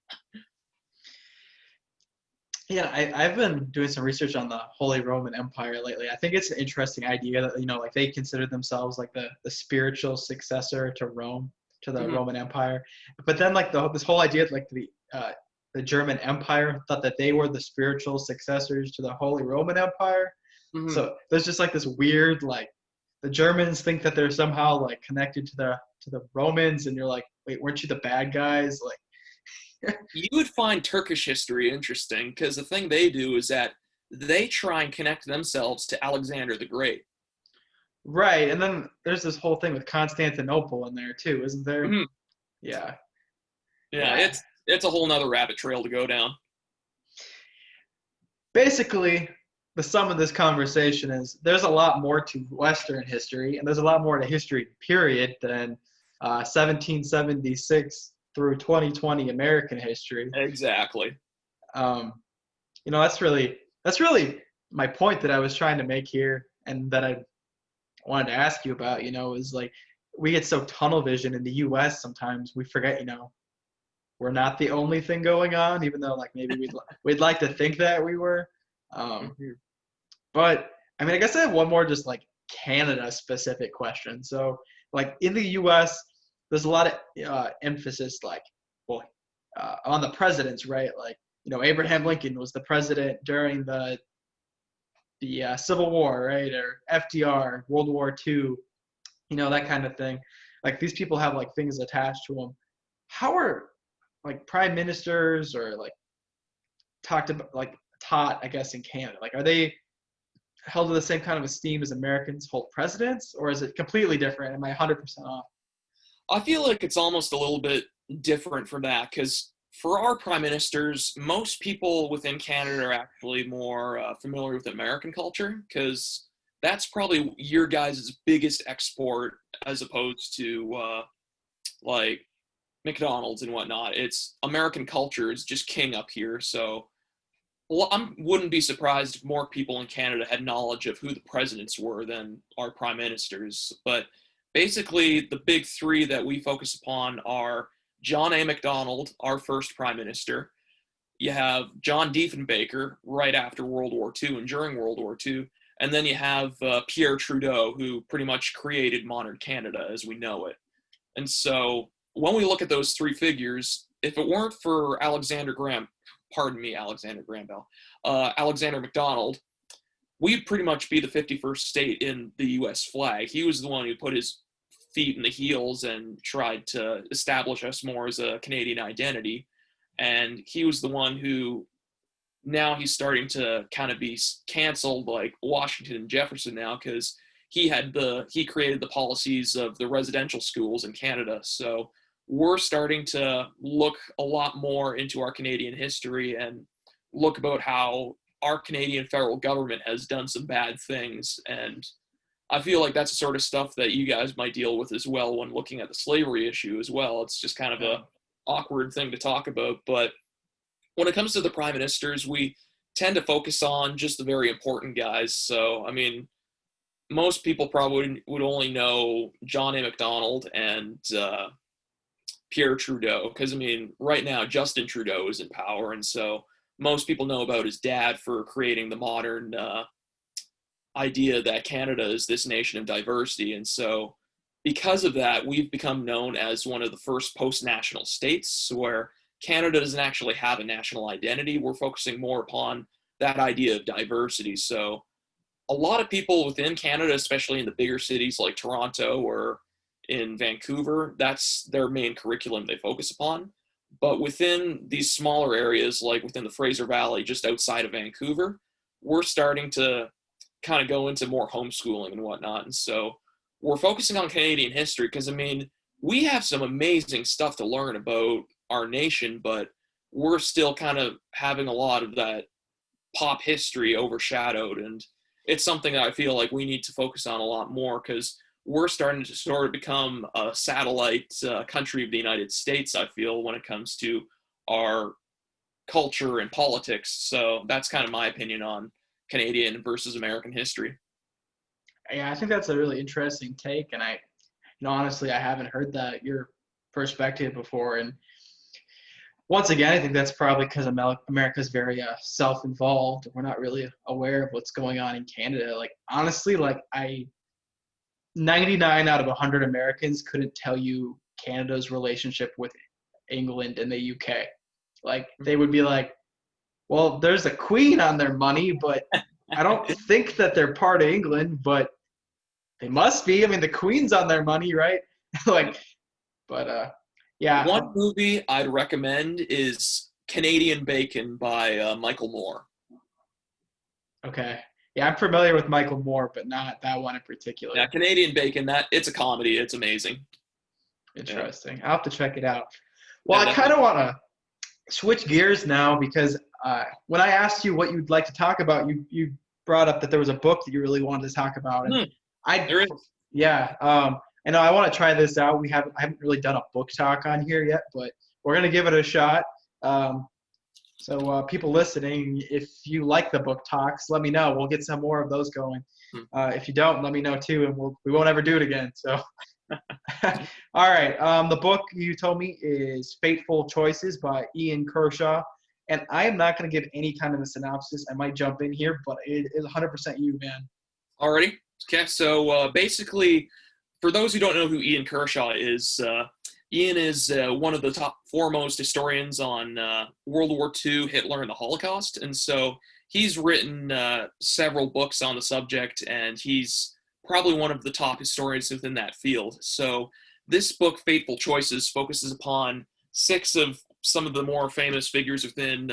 Yeah, I've been doing some research on the Holy Roman Empire lately. I think it's an interesting idea that, like they consider themselves like the spiritual successor to Rome, to the Roman Empire. But then like this whole idea, like the German Empire thought that they were the spiritual successors to the Holy Roman Empire. So there's just like this weird, like the Germans think that they're somehow like connected to the Romans, and you're like, wait, weren't you the bad guys? Like, you would find Turkish history interesting, because the thing they do is that they try and connect themselves to Alexander the Great. Right, and then there's this whole thing with Constantinople in there too, isn't there? Yeah. It's a whole nother rabbit trail to go down. Basically, the sum of this conversation is there's a lot more to Western history, and there's a lot more to history, period, than 1776 through 2020 American history. Exactly. That's really my point that I was trying to make here, and that I wanted to ask you about, is like we get so tunnel vision in the U.S. sometimes we forget, we're not the only thing going on, even though like maybe we'd like to think that we were. But I mean, I guess I have one more just like Canada specific question. So like in the U.S., there's a lot of emphasis on the presidents, right? Like, Abraham Lincoln was the president during the the Civil War, right, or FDR, World War II, that kind of thing. Like these people have like things attached to them. How are like prime ministers or like taught, I guess, in Canada? Like, are they held to the same kind of esteem as Americans hold presidents, or is it completely different? Am I 100% off? I feel like it's almost a little bit different from that because for our prime ministers, most people within Canada are actually more familiar with American culture because that's probably your guys' biggest export as opposed to like McDonald's and whatnot. It's American culture is just king up here. So well, I wouldn't be surprised if more people in Canada had knowledge of who the presidents were than our prime ministers. But basically, the big three that we focus upon are John A. Macdonald, our first prime minister. You have John Diefenbaker right after World War II and during World War II. And then you have Pierre Trudeau, who pretty much created modern Canada as we know it. And so when we look at those three figures, if it weren't for Alexander Graham Bell, Alexander MacDonald, we'd pretty much be the 51st state in the U.S. flag. He was the one who put his feet in the heels and tried to establish us more as a Canadian identity. And he was the one who now he's starting to kind of be canceled like Washington and Jefferson now because he created the policies of the residential schools in Canada. So we're starting to look a lot more into our Canadian history and look about how our Canadian federal government has done some bad things. And I feel like that's the sort of stuff that you guys might deal with as well when looking at the slavery issue as well. It's just kind of a awkward thing to talk about. But when it comes to the prime ministers, we tend to focus on just the very important guys. So, I mean, most people probably would only know John A. Macdonald and Pierre Trudeau, because, I mean, right now Justin Trudeau is in power, and so most people know about his dad for creating the modern idea that Canada is this nation of diversity. And so because of that, we've become known as one of the first post-national states where Canada doesn't actually have a national identity. We're focusing more upon that idea of diversity. So a lot of people within Canada, especially in the bigger cities like Toronto or in Vancouver, that's their main curriculum they focus upon. But within these smaller areas, like within the Fraser Valley, just outside of Vancouver, we're starting to kind of go into more homeschooling and whatnot. And so we're focusing on Canadian history because, I mean, we have some amazing stuff to learn about our nation, but we're still kind of having a lot of that pop history overshadowed. And it's something that I feel like we need to focus on a lot more because we're starting to sort of become a satellite country of the United States, I feel, when it comes to our culture and politics. So that's kind of my opinion on Canadian versus American history. Yeah, I think that's a really interesting take, and honestly, I haven't heard your perspective before. And once again, I think that's probably because America's very self-involved. We're not really aware of what's going on in Canada. Like honestly, 99 out of 100 Americans couldn't tell you Canada's relationship with England and the UK. Like they would be like, well, there's a queen on their money, but I don't think that they're part of England, but they must be. I mean, the queen's on their money, right? Yeah. One movie I'd recommend is Canadian Bacon by Michael Moore. Okay. Yeah, I'm familiar with Michael Moore, but not that one in particular. Yeah, Canadian Bacon, it's a comedy. It's amazing. Interesting. I'll have to check it out. Well, I kind of want to switch gears now because when I asked you what you'd like to talk about, you brought up that there was a book that you really wanted to talk about. And there is. Yeah. I know I want to try this out. I haven't really done a book talk on here yet, but we're going to give it a shot. So people listening, if you like the book talks, let me know. We'll get some more of those going. If you don't, let me know too, and we won't ever do it again. So, all right. The book you told me is Fateful Choices by Ian Kershaw. And I am not going to give any kind of a synopsis. I might jump in here, but it is 100% you, man. Alrighty. Okay. So basically, for those who don't know who Ian Kershaw is, Ian is one of the top foremost historians on World War II, Hitler, and the Holocaust. And so he's written several books on the subject, and he's probably one of the top historians within that field. So this book, Fateful Choices, focuses upon 6 of some of the more famous figures within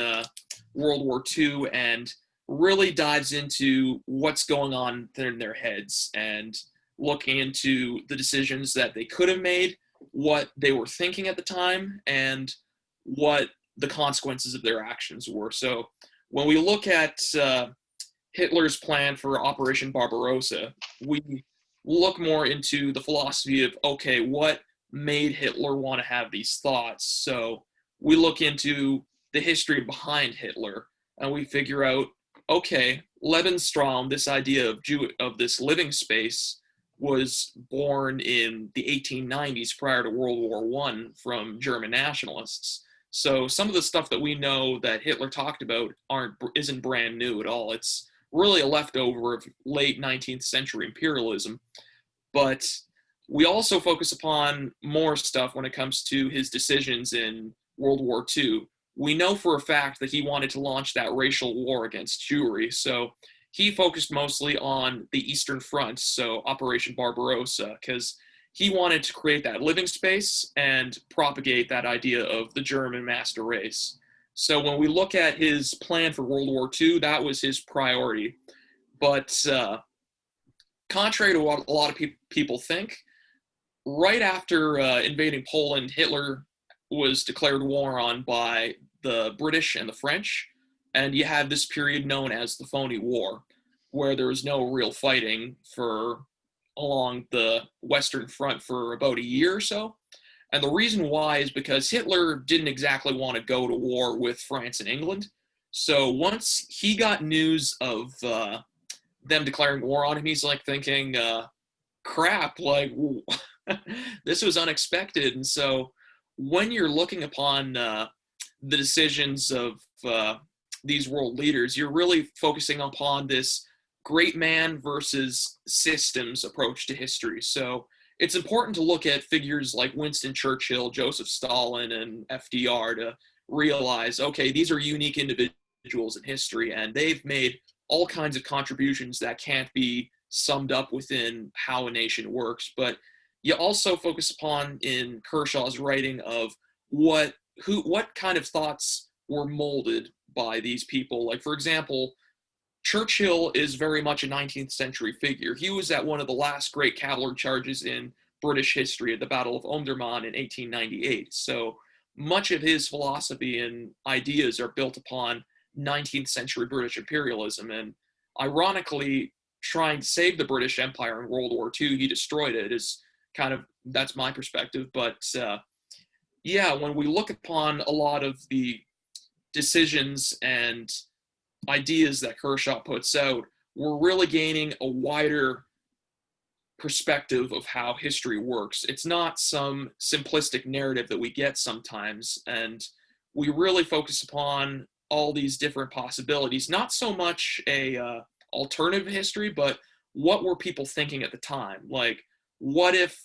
World War II, and really dives into what's going on in their heads and looking into the decisions that they could have made, what they were thinking at the time, and what the consequences of their actions were. So when we look at Hitler's plan for Operation Barbarossa, we look more into the philosophy of, okay, what made Hitler want to have these thoughts? So we look into the history behind Hitler, and we figure out, okay, Lebensraum, this idea of this living space, was born in the 1890s prior to World War I from German nationalists. So some of the stuff that we know that Hitler talked about isn't brand new at all. It's really a leftover of late 19th century imperialism. But we also focus upon more stuff when it comes to his decisions in World War II. We know for a fact that he wanted to launch that racial war against Jewry. So he focused mostly on the Eastern Front, so Operation Barbarossa, because he wanted to create that living space and propagate that idea of the German master race. So when we look at his plan for World War II, that was his priority. But contrary to what a lot of people think, right after invading Poland, Hitler was declared war on by the British and the French, and you had this period known as the Phony War, where there was no real fighting along the Western Front for about a year or so. And the reason why is because Hitler didn't exactly want to go to war with France and England. So once he got news of them declaring war on him, he's like thinking, crap, like this was unexpected. And so when you're looking upon the decisions of these world leaders, you're really focusing upon this great man versus systems approach to history. So it's important to look at figures like Winston Churchill, Joseph Stalin, and FDR to realize, okay, these are unique individuals in history, and they've made all kinds of contributions that can't be summed up within how a nation works. But you also focus upon in Kershaw's writing of what kind of thoughts were molded by these people. Like, for example, Churchill is very much a 19th century figure. He was at one of the last great cavalry charges in British history at the Battle of Omdurman in 1898. So much of his philosophy and ideas are built upon 19th century British imperialism. And ironically, trying to save the British Empire in World War II, he destroyed it, that's my perspective. But yeah, when we look upon a lot of the decisions and ideas that Kershaw puts out, we're really gaining a wider perspective of how history works. It's not some simplistic narrative that we get sometimes, and we really focus upon all these different possibilities. Not so much a alternative history, but what were people thinking at the time? Like, what if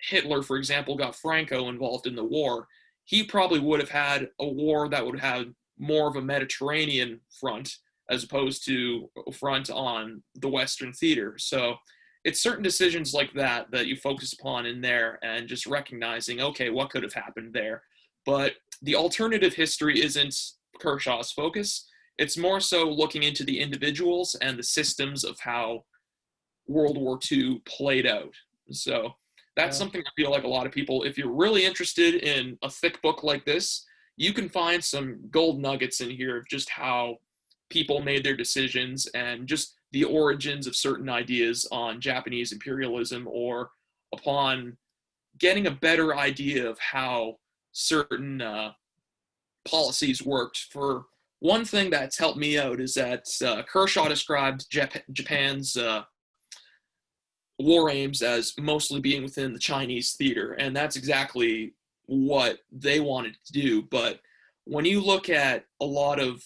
Hitler, for example, got Franco involved in the war? He probably would have had a war that would have more of a Mediterranean front as opposed to a front on the Western theater. So it's certain decisions like that you focus upon in there, and just recognizing, okay, what could have happened there? But the alternative history isn't Kershaw's focus. It's more so looking into the individuals and the systems of how World War II played out. So that's something I feel like a lot of people, if you're really interested in a thick book like this, you can find some gold nuggets in here of just how people made their decisions and just the origins of certain ideas on Japanese imperialism, or upon getting a better idea of how certain policies worked. For one thing that's helped me out is that Kershaw described Japan's war aims as mostly being within the Chinese theater, and that's exactly what they wanted to do. But when you look at a lot of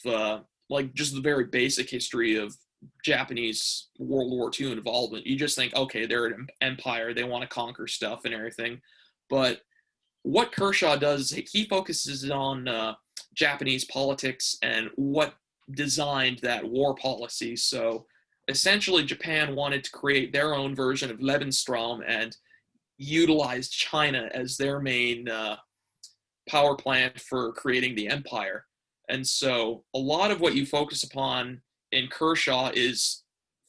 like just the very basic history of Japanese World War II involvement, you just think, okay, they're an empire, they want to conquer stuff and everything. But what Kershaw does, he focuses on Japanese politics and what designed that war policy. So essentially, Japan wanted to create their own version of Lebensraum and utilized China as their main power plant for creating the empire. And so a lot of what you focus upon in Kershaw is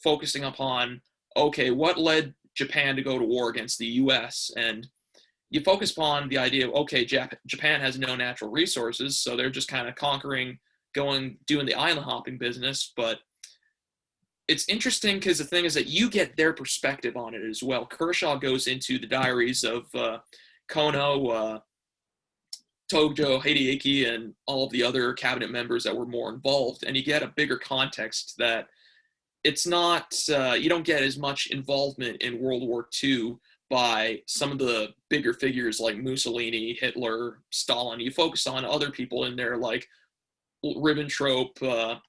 focusing upon, okay, what led Japan to go to war against the US? And you focus upon the idea of, okay, Japan has no natural resources, so they're just kind of conquering, doing the island hopping business. But it's interesting because the thing is that you get their perspective on it as well. Kershaw goes into the diaries of Kono, Tojo, Hideaki, and all of the other cabinet members that were more involved, and you get a bigger context that it's not, you don't get as much involvement in World War II by some of the bigger figures like Mussolini, Hitler, Stalin. You focus on other people in there like Ribbentrop,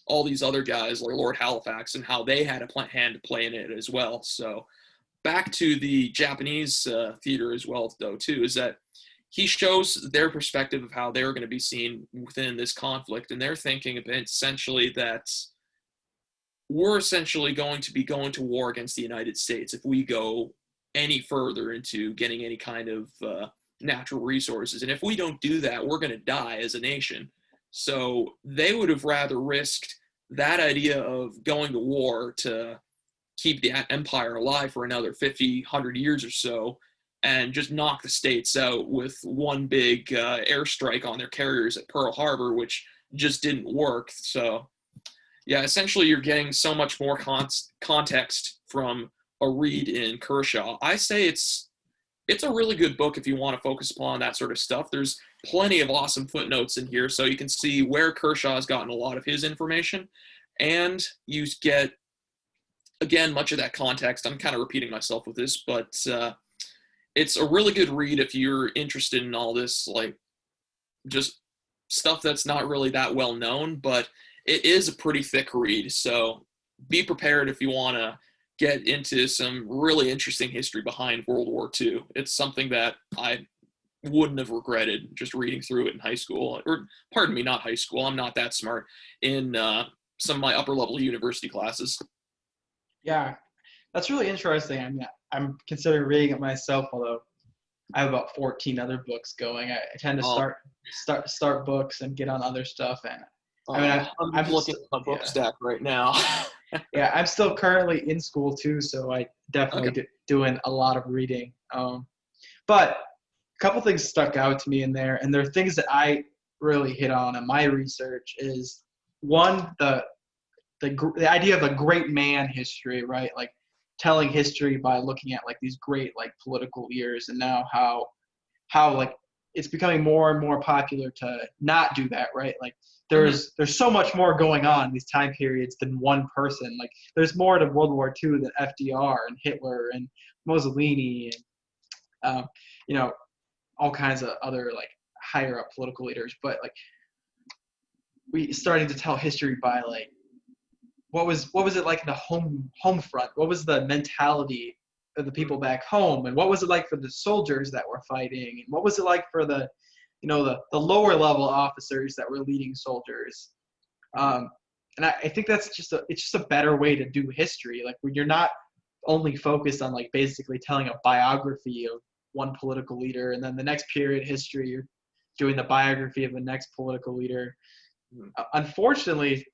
all these other guys like Lord Halifax, and how they had a hand to play in it as well. So back to the Japanese theater as well, though, too, is that he shows their perspective of how they're going to be seen within this conflict, and they're thinking of it essentially that we're essentially going to be going to war against the United States if we go any further into getting any kind of natural resources. And if we don't do that, we're going to die as a nation. So they would have rather risked that idea of going to war to keep the empire alive for another 50, 100 years or so, and just knock the states out with one big airstrike on their carriers at Pearl Harbor, which just didn't work. So yeah, essentially you're getting so much more context from a read in Kershaw. I say it's a really good book if you want to focus upon that sort of stuff. There's plenty of awesome footnotes in here, so you can see where Kershaw has gotten a lot of his information, and you get, again, much of that context. I'm kind of repeating myself with this, but it's a really good read if you're interested in all this, like, just stuff that's not really that well known, but it is a pretty thick read, so be prepared if you want to get into some really interesting history behind World War II. It's something that I wouldn't have regretted just reading through it in high school, or pardon me, not high school. I'm not that smart, in some of my upper level university classes. Yeah, that's really interesting. I mean, I'm considering reading it myself, although I have about 14 other books going. I tend to start books and get on other stuff, and I mean, I'm looking at my book stack right now. Yeah, I'm still currently in school too, so I definitely doing a lot of reading. But a couple things stuck out to me in there, and they're things that I really hit on in my research. Is one, the idea of a great man history, right? Like telling history by looking at like these great like political leaders, and now how like it's becoming more and more popular to not do that, right? Like there's so much more going on in these time periods than one person. Like there's more to World War II than FDR and Hitler and Mussolini and all kinds of other like higher up political leaders. But like we starting to tell history by like what was it like in the home front? What was the mentality of the people back home, and what was it like for the soldiers that were fighting, and what was it like for the lower level officers that were leading soldiers? And I think that's just a better way to do history. Like when you're not only focused on like basically telling a biography of one political leader, and then the next period history you're doing the biography of the next political leader. Unfortunately,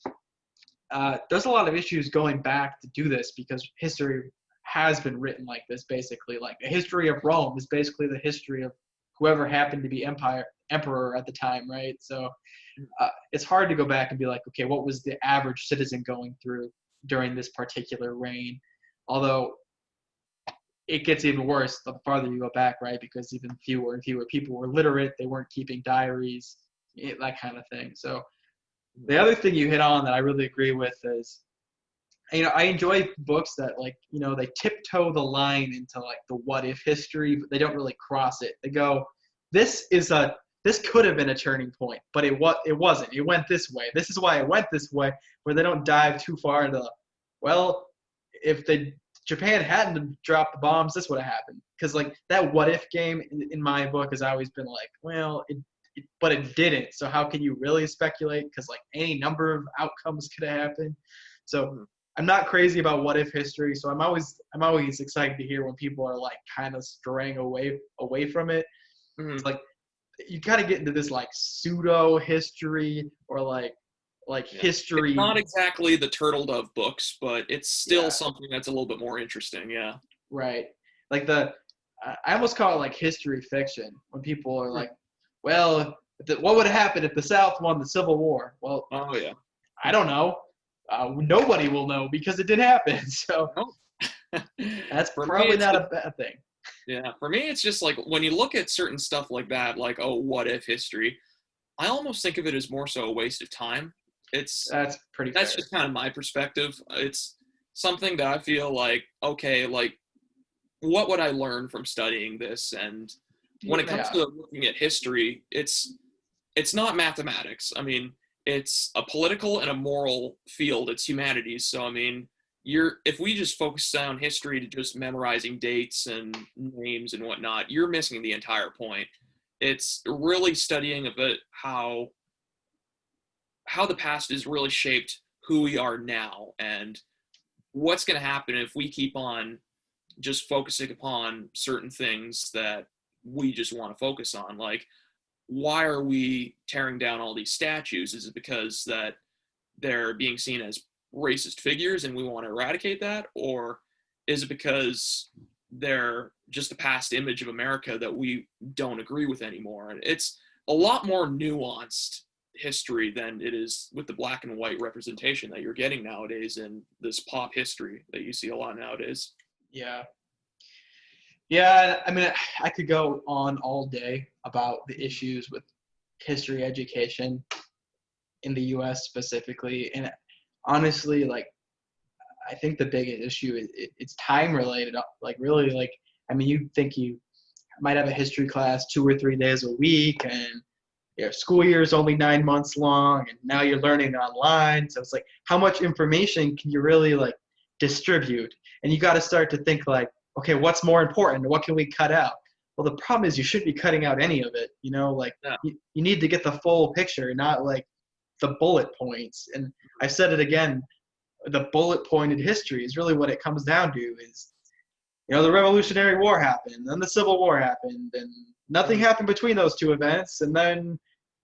there's a lot of issues going back to do this, because history has been written like this, basically. Like the history of Rome is basically the history of whoever happened to be emperor at the time, right? So it's hard to go back and be like, okay, what was the average citizen going through during this particular reign? Although it gets even worse the farther you go back, right? Because even fewer and fewer people were literate, they weren't keeping diaries, that kind of thing. So the other thing you hit on that I really agree with is, I enjoy books that like, they tiptoe the line into like the what if history, but they don't really cross it. They go, this could have been a turning point, but it wasn't. It went this way. This is why it went this way, where they don't dive too far into, well, if Japan hadn't dropped the bombs, this would have happened. Because like that what if game in my book has always been like, well, but it didn't. So how can you really speculate? Because like any number of outcomes could have happened. So I'm not crazy about what if history. So I'm always excited to hear when people are like kind of straying away from it. Mhm. It's like you kind of get into this like pseudo history or like Yeah. It's history. not exactly the Turtle Dove books, but it's still Yeah, something that's a little bit more interesting. Yeah. right. Like I almost call it like history fiction when people are Hmm. like, well, what would have happened if the South won the Civil War? Well, Oh yeah. I don't know. Nobody will know because it didn't happen. So Well, that's for me, probably it's not just, a bad thing. yeah. For me, it's just like when you look at certain stuff like that, like oh, what if history. I almost think of it as more so a waste of time. It's That's pretty That's fair. just kind of my perspective. It's something that I feel like okay, like what would I learn from studying this? And when it comes Yeah, to looking at history, it's not mathematics. I mean, it's a political and a moral field. It's humanities. So I mean, you're if we just focus on history to just memorizing dates and names and whatnot, you're missing the entire point. It's really studying a bit how the past has really shaped who we are now and what's going to happen if we keep on just focusing upon certain things that we just want to focus on. Like, why are we tearing down all these statues? Is it because that they're being seen as racist figures and we want to eradicate that? Or is it because they're just a past image of America that we don't agree with anymore? And it's a lot more nuanced history than it is with the black and white representation that you're getting nowadays in this pop history that you see a lot nowadays. yeah, yeah. I mean, I could go on all day about the issues with history education in the U.S. specifically, and honestly, like I think the biggest issue is it's time related. Like really, like I mean, you think you might have a history class 2 or 3 days a week, and your school year is only 9 months long, and now you're learning online. So it's like, how much information can you really like distribute? And you got to start to think like, okay, what's more important? What can we cut out? Well, the problem is you shouldn't be cutting out any of it. Like Yeah. you need to get the full picture, not like the bullet points. And I said it again, the bullet pointed history is really what it comes down to is, the Revolutionary War happened, then the Civil War happened, and nothing Mhm. happened between those two events. And then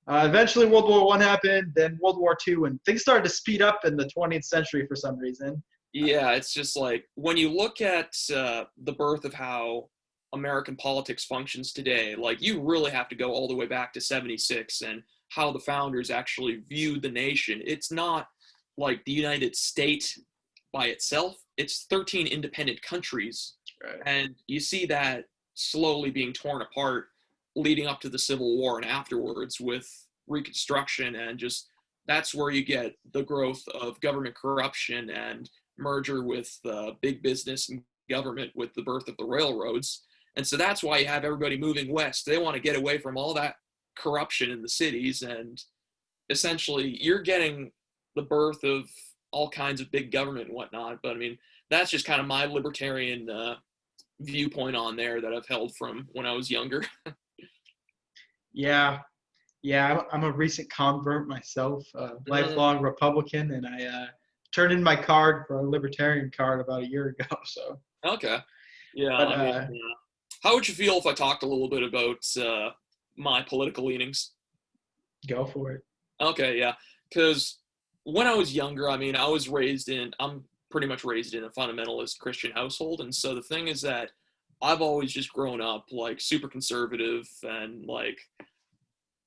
eventually World War I happened, then World War II, and things started to speed up in the 20th century for some reason. Yeah, it's just like when you look at the birth of how American politics functions today, like you really have to go all the way back to 76 and how the founders actually viewed the nation. It's not like the United States by itself, it's 13 independent countries. Right. And you see that slowly being torn apart leading up to the Civil War and afterwards with Reconstruction. And just that's where you get the growth of government corruption and merger with big business and government with the birth of the railroads. And so that's why you have everybody moving west. They want to get away from all that corruption in the cities. And essentially, you're getting the birth of all kinds of big government and whatnot. But I mean, that's just kind of my libertarian viewpoint on there that I've held from when I was younger. Yeah, yeah. I'm a recent convert myself, Mm, lifelong Republican, and I turned in my card for a Libertarian card about a year ago. So, okay. Yeah, but I mean, how would you feel if I talked a little bit about my political leanings? go for it. Okay, yeah. Because when I was younger, I mean, I'm pretty much raised in a fundamentalist Christian household. And so the thing is that I've always just grown up like super conservative and like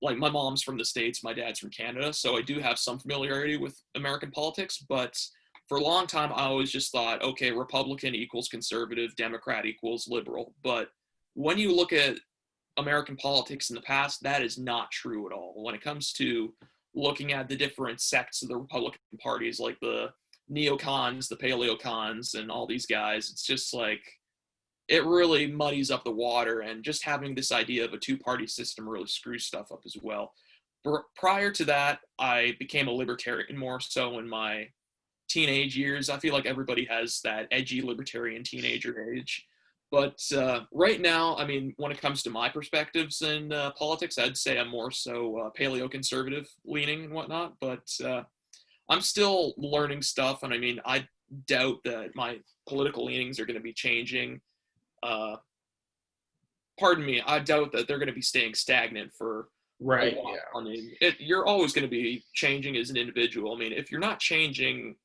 my mom's from the States, my dad's from Canada. So I do have some familiarity with American politics. But for a long time, I always just thought, okay, Republican equals conservative, Democrat equals liberal. But when you look at American politics in the past, that is not true at all. When it comes to looking at the different sects of the Republican parties, like the neocons, the paleocons, and all these guys, it's just like it really muddies up the water. And just having this idea of a two-party system really screws stuff up as well. Prior to that, I became a libertarian more so in my teenage years. I feel like everybody has that edgy libertarian teenager age. But right now, I mean, when it comes to my perspectives in politics, I'd say I'm more so paleo-conservative leaning and whatnot. But I'm still learning stuff, and I mean, I doubt that my political leanings are going to be changing. Uh, Pardon me, I doubt that they're going to be staying stagnant for a Right. while. Yeah. I mean, you're always going to be changing as an individual. I mean, if you're not changing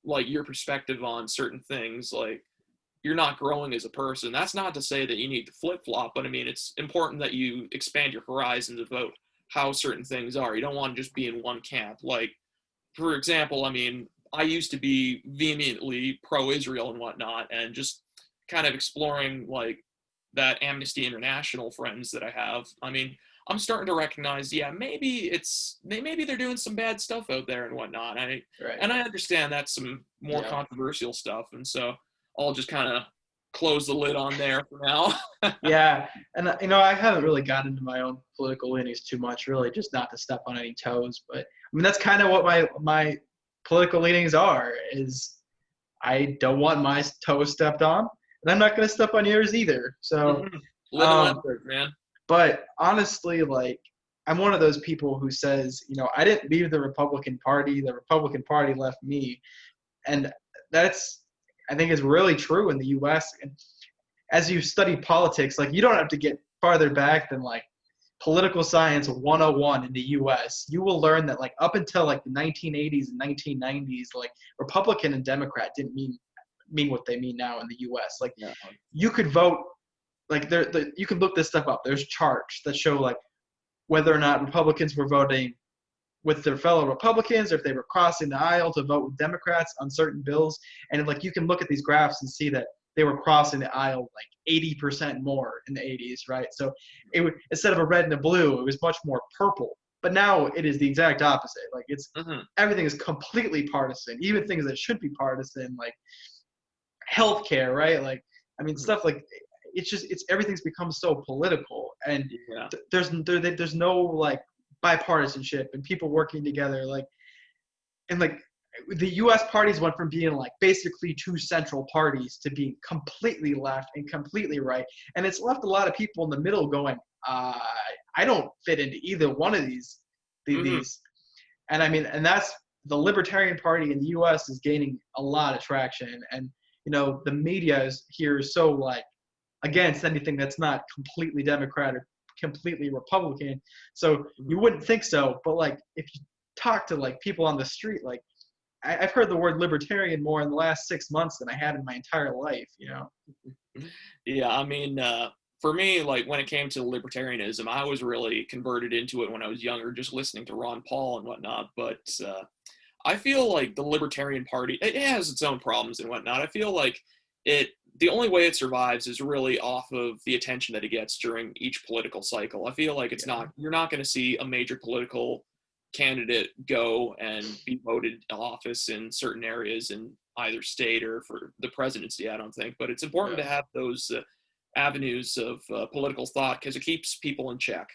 like your perspective on certain things, like you're not growing as a person. That's not to say that you need to flip flop, but I mean, it's important that you expand your horizons about how certain things are. You don't want to just be in one camp. Like, for example, I mean, I used to be vehemently pro-Israel and whatnot, and just kind of exploring like that Amnesty International friends that I have. I mean, I'm starting to recognize, yeah, maybe they're doing some bad stuff out there and whatnot. Right. And I understand that's some more Yeah. controversial stuff, and so I'll just kind of close the lid on there for now. Yeah, and I haven't really gotten into my own political leanings too much, really, just not to step on any toes. But I mean, that's kind of what my political leanings are. Is I don't want my toes stepped on, and I'm not going to step on yours either. So, Live and let um, live, man. but honestly, like I'm one of those people who says, I didn't leave the Republican Party. The Republican Party left me, and that's I think is really true in the U.S. And as you study politics, like you don't have to get farther back than like political science 101 in the US. You will learn that like up until like the 1980s and 1990s, like Republican and Democrat didn't mean what they mean now in the US. Like Yeah. you could vote like you can look this stuff up. There's charts that show like whether or not Republicans were voting with their fellow Republicans, or if they were crossing the aisle to vote with Democrats on certain bills. And like you can look at these graphs and see that they were crossing the aisle like 80% more in the 80s, right? So instead of a red and a blue, it was much more purple. But now it is the exact opposite. Like everything is completely partisan, even things that should be partisan, like healthcare, right? Like I mean, stuff like it's everything's become so political, and Yeah. there's no like bipartisanship and people working together, like the U.S. parties went from being like basically two central parties to being completely left and completely right, and it's left a lot of people in the middle going, I don't fit into either one of these, and I mean, and that's the Libertarian Party in the U.S. is gaining a lot of traction, and the media is so like against anything that's not completely Democrat or completely Republican, so you wouldn't think so, but like if you talk to like people on the street, like I've heard the word libertarian more in the last 6 months than I had in my entire life, Yeah, I mean, for me, like when it came to libertarianism, I was really converted into it when I was younger, just listening to Ron Paul and whatnot. But I feel like the Libertarian Party, it has its own problems and whatnot. I feel like the only way it survives is really off of the attention that it gets during each political cycle. I feel like you're not going to see a major political candidate go and be voted in office in certain areas in either state or for the presidency, I don't think. But it's important to have those avenues of political thought because it keeps people in check.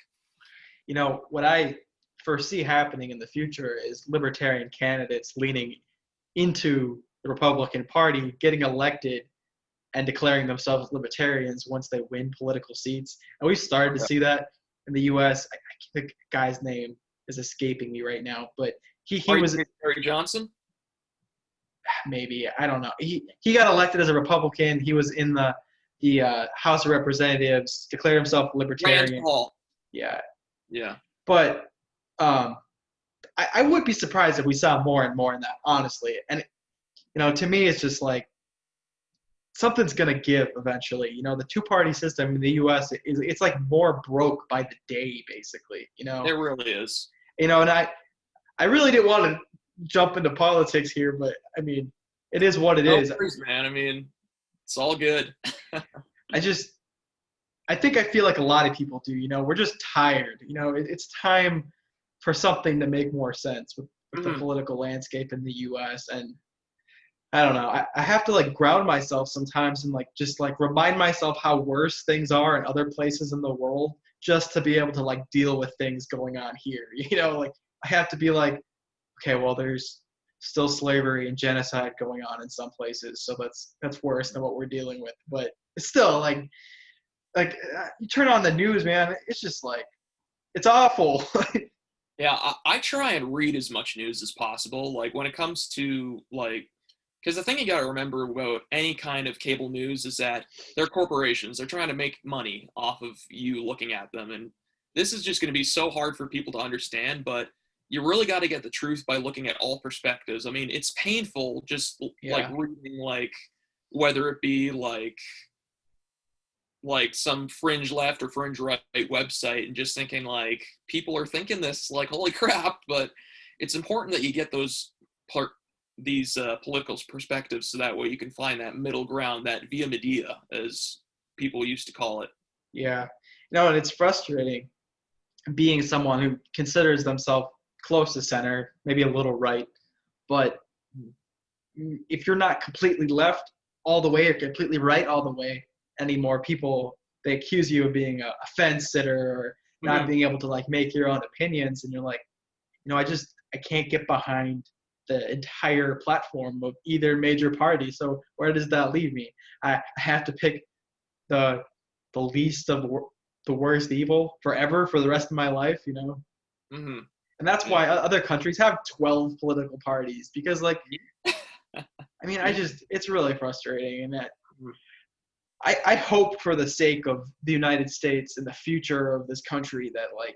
What I foresee happening in the future is libertarian candidates leaning into the Republican Party, getting elected, and declaring themselves libertarians once they win political seats. And we've started to see that in the U.S. The guy's name is escaping me right now, but he was Gary Johnson. Maybe, I don't know. He got elected as a Republican. He was in the House of Representatives, declared himself libertarian. Rand Paul. Yeah. Yeah. But I would be surprised if we saw more and more in that, honestly. And to me, it's just like something's gonna give eventually. The two-party system in the U.S. it's like more broke by the day, basically. It really is. And I really didn't want to jump into politics here, but I mean, it is what it is. Worries, man. I mean, it's all good. I think I feel like a lot of people do. We're just tired. It's time for something to make more sense with the political landscape in the U.S. And I don't know. I have to like ground myself sometimes and like just like remind myself how worse things are in other places in the world just to be able to like deal with things going on here. Like I have to be like, okay, well, there's still slavery and genocide going on in some places, so that's worse than what we're dealing with. But it's still you turn on the news, man. It's just like it's awful. Yeah, I try and read as much news as possible. Like when it comes to like, because the thing you got to remember about any kind of cable news is that they're corporations. They're trying to make money off of you looking at them, and this is just going to be so hard for people to understand. But you really got to get the truth by looking at all perspectives. I mean, it's painful just like Yeah, reading like whether it be like some fringe left or fringe right website and just thinking like people are thinking this like holy crap. But it's important that you get these political perspectives so that way you can find that middle ground, that via media as people used to call it. yeah. No, and it's frustrating being someone who considers themselves close to center, maybe a little right, but if you're not completely left all the way or completely right all the way anymore, people they accuse you of being a fence sitter or not Mm-hmm. being able to like make your own opinions, and you're like, I can't get behind the entire platform of either major party. So where does that leave me? I have to pick the least of the worst evil forever for the rest of my life, Mm-hmm. And that's Yeah. why other countries have 12 political parties because like I mean, it's really frustrating, and that I hope for the sake of the United States and the future of this country that like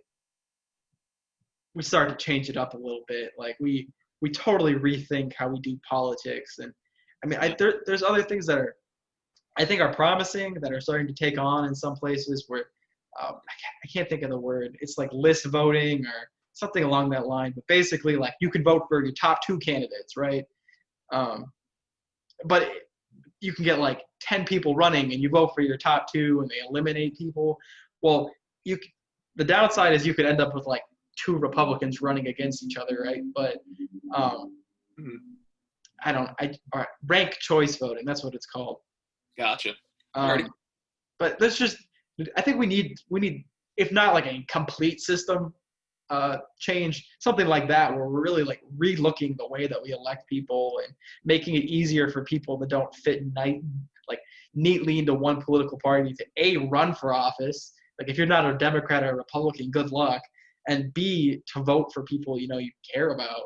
we start to change it up a little bit. Like we totally rethink how we do politics, and I mean, Yeah. there's other things that I think are promising that are starting to take on in some places where I can't think of the word. It's like list voting or something along that line. But basically, like you can vote for your top two candidates, right? Um, but you can get like 10 people running and you vote for your top two and they eliminate people. Well, you the downside is you could end up with like two Republicans running against each other, right? But um, Mm-hmm. all right, rank choice voting, that's what it's called. Gotcha. Alrighty. Um, but that's just I think we need if not like a complete system change, something like that, where we're really like re-looking the way that we elect people and making it easier for people that don't fit like neatly into one political party to A, run for office. Like if you're not a Democrat or a Republican, good luck. And B, to vote for people you care about.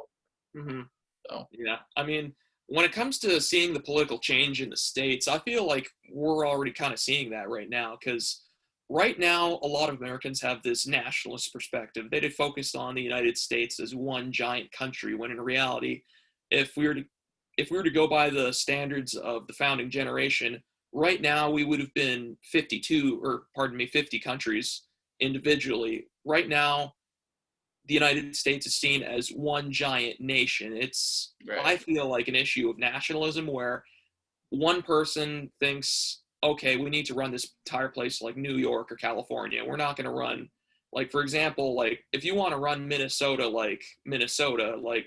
Mm-hmm. So Yeah. I mean, when it comes to seeing the political change in the States, I feel like we're already kind of seeing that right now because right now, a lot of Americans have this nationalist perspective. They focus on the United States as one giant country, when in reality, if we were to if we were to go by the standards of the founding generation, right now we would have been 52, or pardon me, 50 countries individually. Right now, the United States is seen as one giant nation. It's, right, I feel like, an issue of nationalism where one person thinks, okay, we need to run this entire place like New York or California. We're not going to run, like, for example, like, if you want to run Minnesota like Minnesota, like,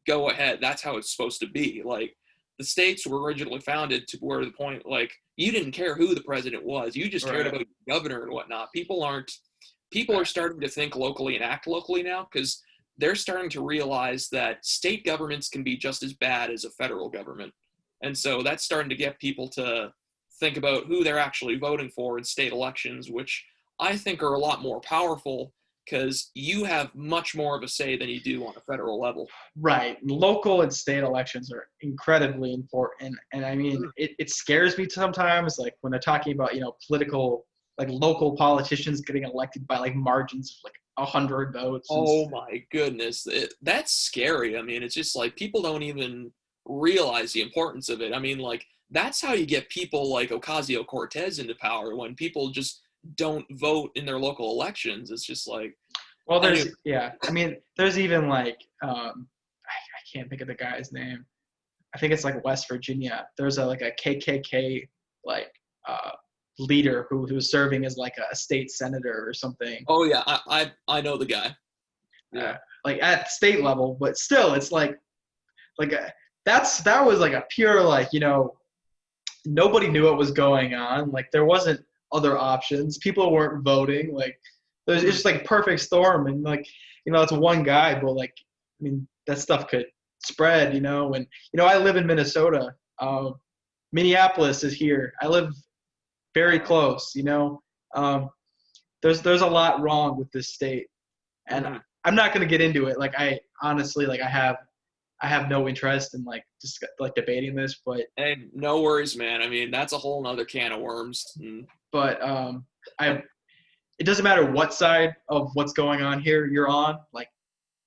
go ahead. That's how it's supposed to be. Like, the states were originally founded to where the point, like, you didn't care who the president was. You just cared right, about your governor and whatnot. People are right. starting to think locally and act locally now because they're starting to realize that state governments can be just as bad as a federal government. And so that's starting to get people to think about who they're actually voting for in state elections, which I think are a lot more powerful because you have much more of a say than you do on a federal level. Right. Local and state elections are incredibly important. And I mean, it scares me sometimes, like when they're talking about, political, like local politicians getting elected by like margins of like 100 votes. And Oh my goodness. That's scary. I mean, it's just like people don't even realize the importance of it. I mean, like, that's how you get people like Ocasio Cortez into power when people just don't vote in their local elections. It's just like, well, anyway, yeah, I mean, there's even like, I can't think of the guy's name. I think it's like West Virginia. There's like a KKK, like, uh, leader who's serving as like a state senator or something. oh yeah, I know the guy. uh, Yeah. like at state level, but still, it's like that was like a pure like nobody knew what was going on. Like there wasn't other options. People weren't voting. Like it's Mhm. just like perfect storm, and like it's one guy, but like I mean that stuff could spread. And I live in Minnesota. Minneapolis is here. I live very close. You know, there's a lot wrong with this state, and I'm not gonna get into it. Like I honestly like I have no interest in like just like debating this, but Hey, no worries, man. I mean, that's a whole nother can of worms. but I it doesn't matter what side of what's going on here you're on. Like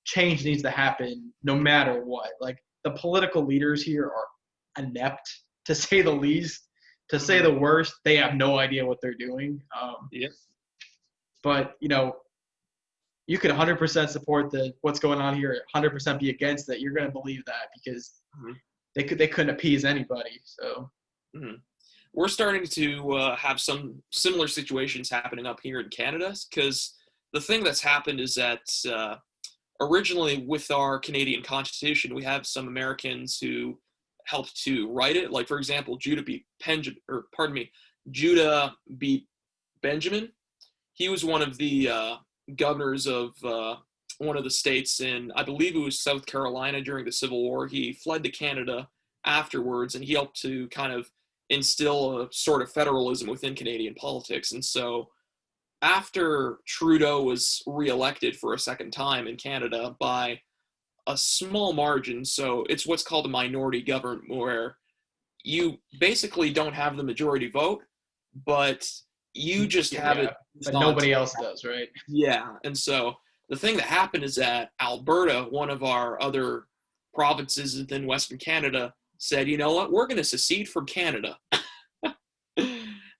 change needs to happen no matter what. Like the political leaders here are inept to say the least. To say the worst, they have no idea what they're doing. Yep. But you know, you could 100% support what's going on here, 100% be against it. You're going to believe that because they couldn't appease anybody. So we're starting to have some similar situations happening up here in Canada, because the thing that's happened is that originally with our Canadian Constitution, we have some Americans who helped to write it. Like, for example, Judah B. Benjamin. He was one of the governors of one of the states in, I believe it was South Carolina during the Civil War. He fled to Canada afterwards, and he helped to kind of instill a sort of federalism within Canadian politics. And so after Trudeau was reelected for a second time in Canada by a small margin, so it's what's called a minority government, where you basically don't have the majority vote, but you just have it. But nobody else does, right? Yeah. And so the thing that happened is that Alberta, one of our other provinces within Western Canada, said, you know what, we're going to secede from Canada.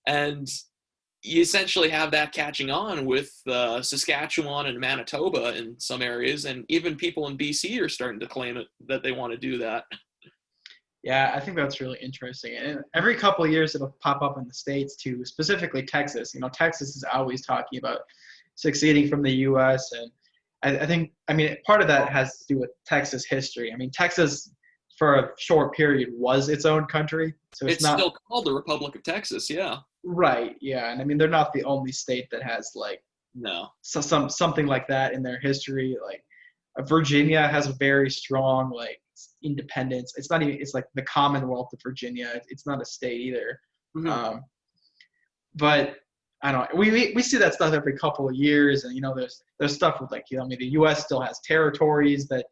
And you essentially have that catching on with Saskatchewan and Manitoba in some areas, and even people in BC are starting to claim it, that they want to do that. Yeah, I think that's really interesting. And every couple of years it'll pop up in the States too, specifically Texas. You know, Texas is always talking about seceding from the U.S. And I think, I mean, part of that has to do with Texas history. I mean, Texas for a short period was its own country. So it's not still called the Republic of Texas, yeah. Right, yeah. And I mean, they're not the only state that has like something like that in their history. Like Virginia has a very strong like independence. It's not even, it's like the Commonwealth of Virginia. It's not a state either. But I don't know. We see that stuff every couple of years, and you know, there's stuff with like, you know, I mean, the U.S. still has territories that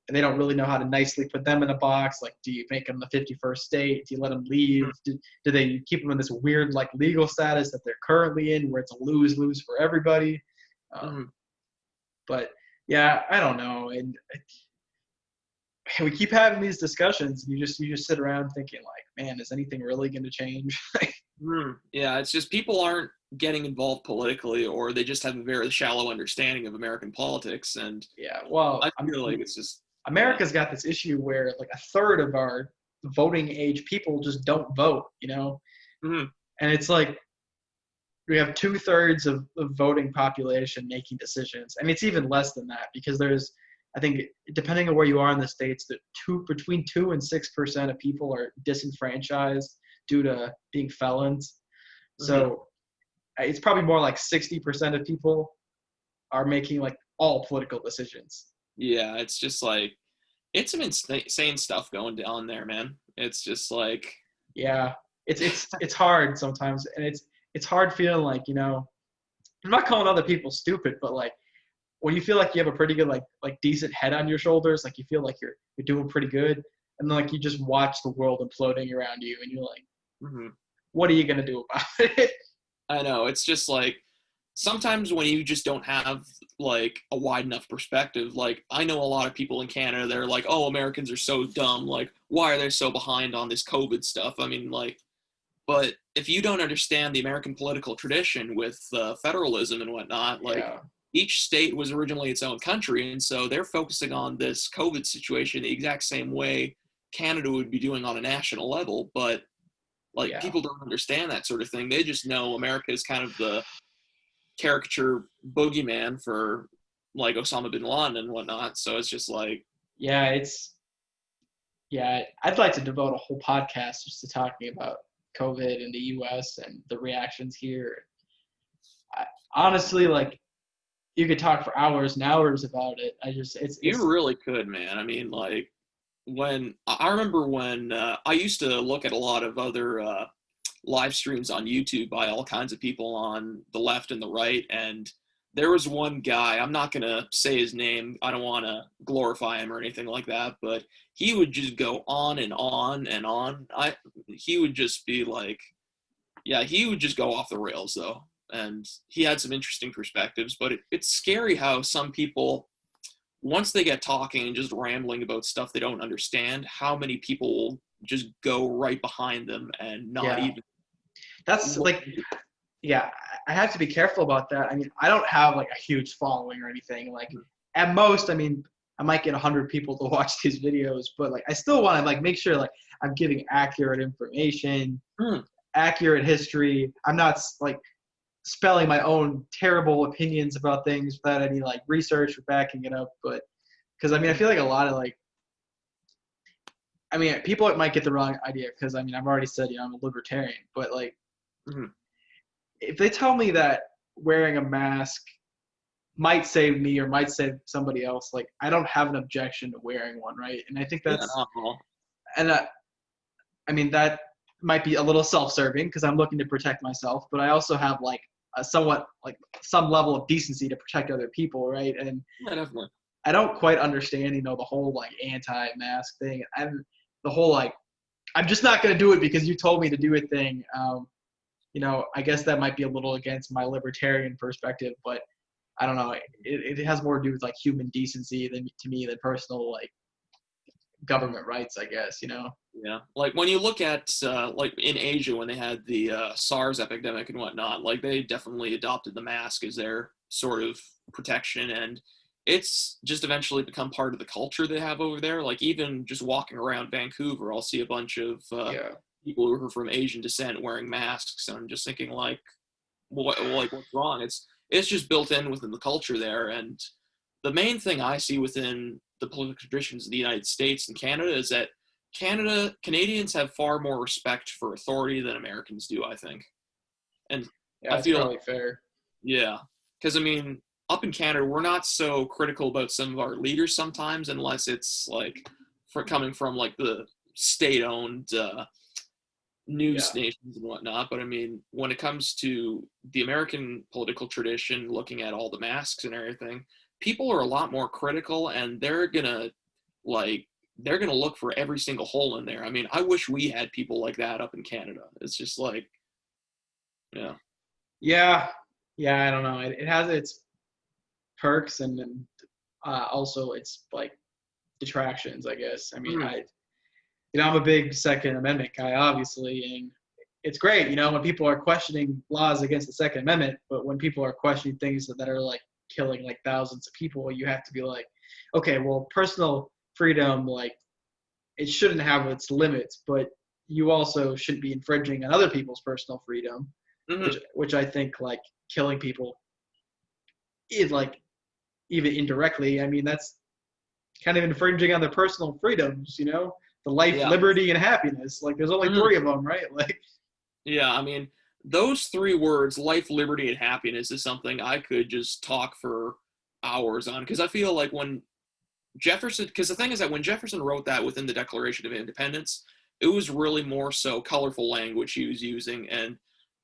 they don't really know how to nicely put them in a box. Like, do you make them the 51st state? Do you let them leave? Do they keep them in this weird like legal status that they're currently in, where it's a lose-lose for everybody? But yeah, I don't know. And we keep having these discussions, and you just sit around thinking like, man, is anything really going to change? Yeah, it's just people aren't getting involved politically, or they just have a very shallow understanding of American politics. And yeah, well, I feel like it's just America's got this issue where like a third of our voting age people just don't vote, you know? And it's like we have 2/3 of the voting population making decisions. And it's even less than that, because there's, I think, depending on where you are in the States, that between 2 and 6% of people are disenfranchised due to being felons. So it's probably more like 60% of people are making like all political decisions. Yeah, it's just like, it's some insane stuff going down there, man. It's just like, yeah, it's hard sometimes, and it's hard feeling like, you know, I'm not calling other people stupid, but like when you feel like you have a pretty good like decent head on your shoulders, like you feel like you're doing pretty good, and then like you just watch the world imploding around you, and you're like, what are you gonna do about it? I know, it's just like, sometimes when you just don't have like a wide enough perspective, like I know a lot of people in Canada, they're like, oh, Americans are so dumb, like why are they so behind on this COVID stuff? I mean, like, but if you don't understand the American political tradition with federalism and whatnot, like each state was originally its own country, and so they're focusing on this COVID situation the exact same way Canada would be doing on a national level. But like people don't understand that sort of thing. They just know America is kind of the caricature boogeyman for like Osama bin Laden and whatnot. So it's just like, I'd like to devote a whole podcast just to talking about COVID in the U.S. and the reactions here. Honestly, like, you could talk for hours and hours about it. You really could, man. I mean, like, when I remember when I used to look at a lot of other live streams on YouTube by all kinds of people on the left and the right, and there was one guy, I'm not going to say his name, I don't want to glorify him or anything like that, but he would just go on and on and on. He would just be like, yeah, he would just go off the rails though. And he had some interesting perspectives, but it's scary how some people, once they get talking and just rambling about stuff they don't understand, how many people will just go right behind them and not even. That's like, yeah, I have to be careful about that. I mean, I don't have like a huge following or anything. Like at most, I mean, I might get 100 people to watch these videos, but like I still want to like make sure like I'm giving accurate information, accurate history. I'm not like spelling my own terrible opinions about things without any like research or backing it up. But because I mean, I feel like a lot of like, I mean, people might get the wrong idea because I mean, I've already said, I'm a libertarian, but like, if they tell me that wearing a mask might save me or might save somebody else, like I don't have an objection to wearing one, right? And I think that's, and I mean, that might be a little self-serving because I'm looking to protect myself, but I also have like a somewhat like some level of decency to protect other people, right? And definitely. I don't quite understand, the whole like anti-mask thing and the whole like I'm just not going to do it because you told me to do it thing. I guess that might be a little against my libertarian perspective, but I don't know. It has more to do with like human decency to me than personal like government rights, I guess. Yeah, like when you look at like in Asia when they had the SARS epidemic and whatnot, like they definitely adopted the mask as their sort of protection, and it's just eventually become part of the culture they have over there. Like even just walking around Vancouver, I'll see a bunch of people who are from Asian descent wearing masks, and I'm just thinking like, what's wrong? It's just built in within the culture there, and the main thing I see within the political traditions of the United States and Canada is that Canadians have far more respect for authority than Americans do, I think. And I feel probably fair. Yeah, because I mean, up in Canada, we're not so critical about some of our leaders sometimes, unless it's like coming from like the state-owned news stations and whatnot. But I mean, when it comes to the American political tradition, looking at all the masks and everything, people are a lot more critical, and they're gonna look for every single hole in there. I mean, I wish we had people like that up in Canada. It's just like, yeah, I don't know. It has its perks and also it's like detractions, I guess. I mean, I'm a big Second Amendment guy, obviously, and it's great, when people are questioning laws against the Second Amendment, but when people are questioning things that are like killing like thousands of people, you have to be like, okay, well, personal freedom, like it shouldn't have its limits, but you also shouldn't be infringing on other people's personal freedom, which I think like killing people is like even indirectly. I mean, that's kind of infringing on their personal freedoms, the life, liberty, and happiness. Like there's only three of them, right? Like, yeah, I mean, those three words, life, liberty, and happiness, is something I could just talk for hours on, because I feel like when because the thing is that when Jefferson wrote that within the Declaration of Independence, it was really more so colorful language he was using. And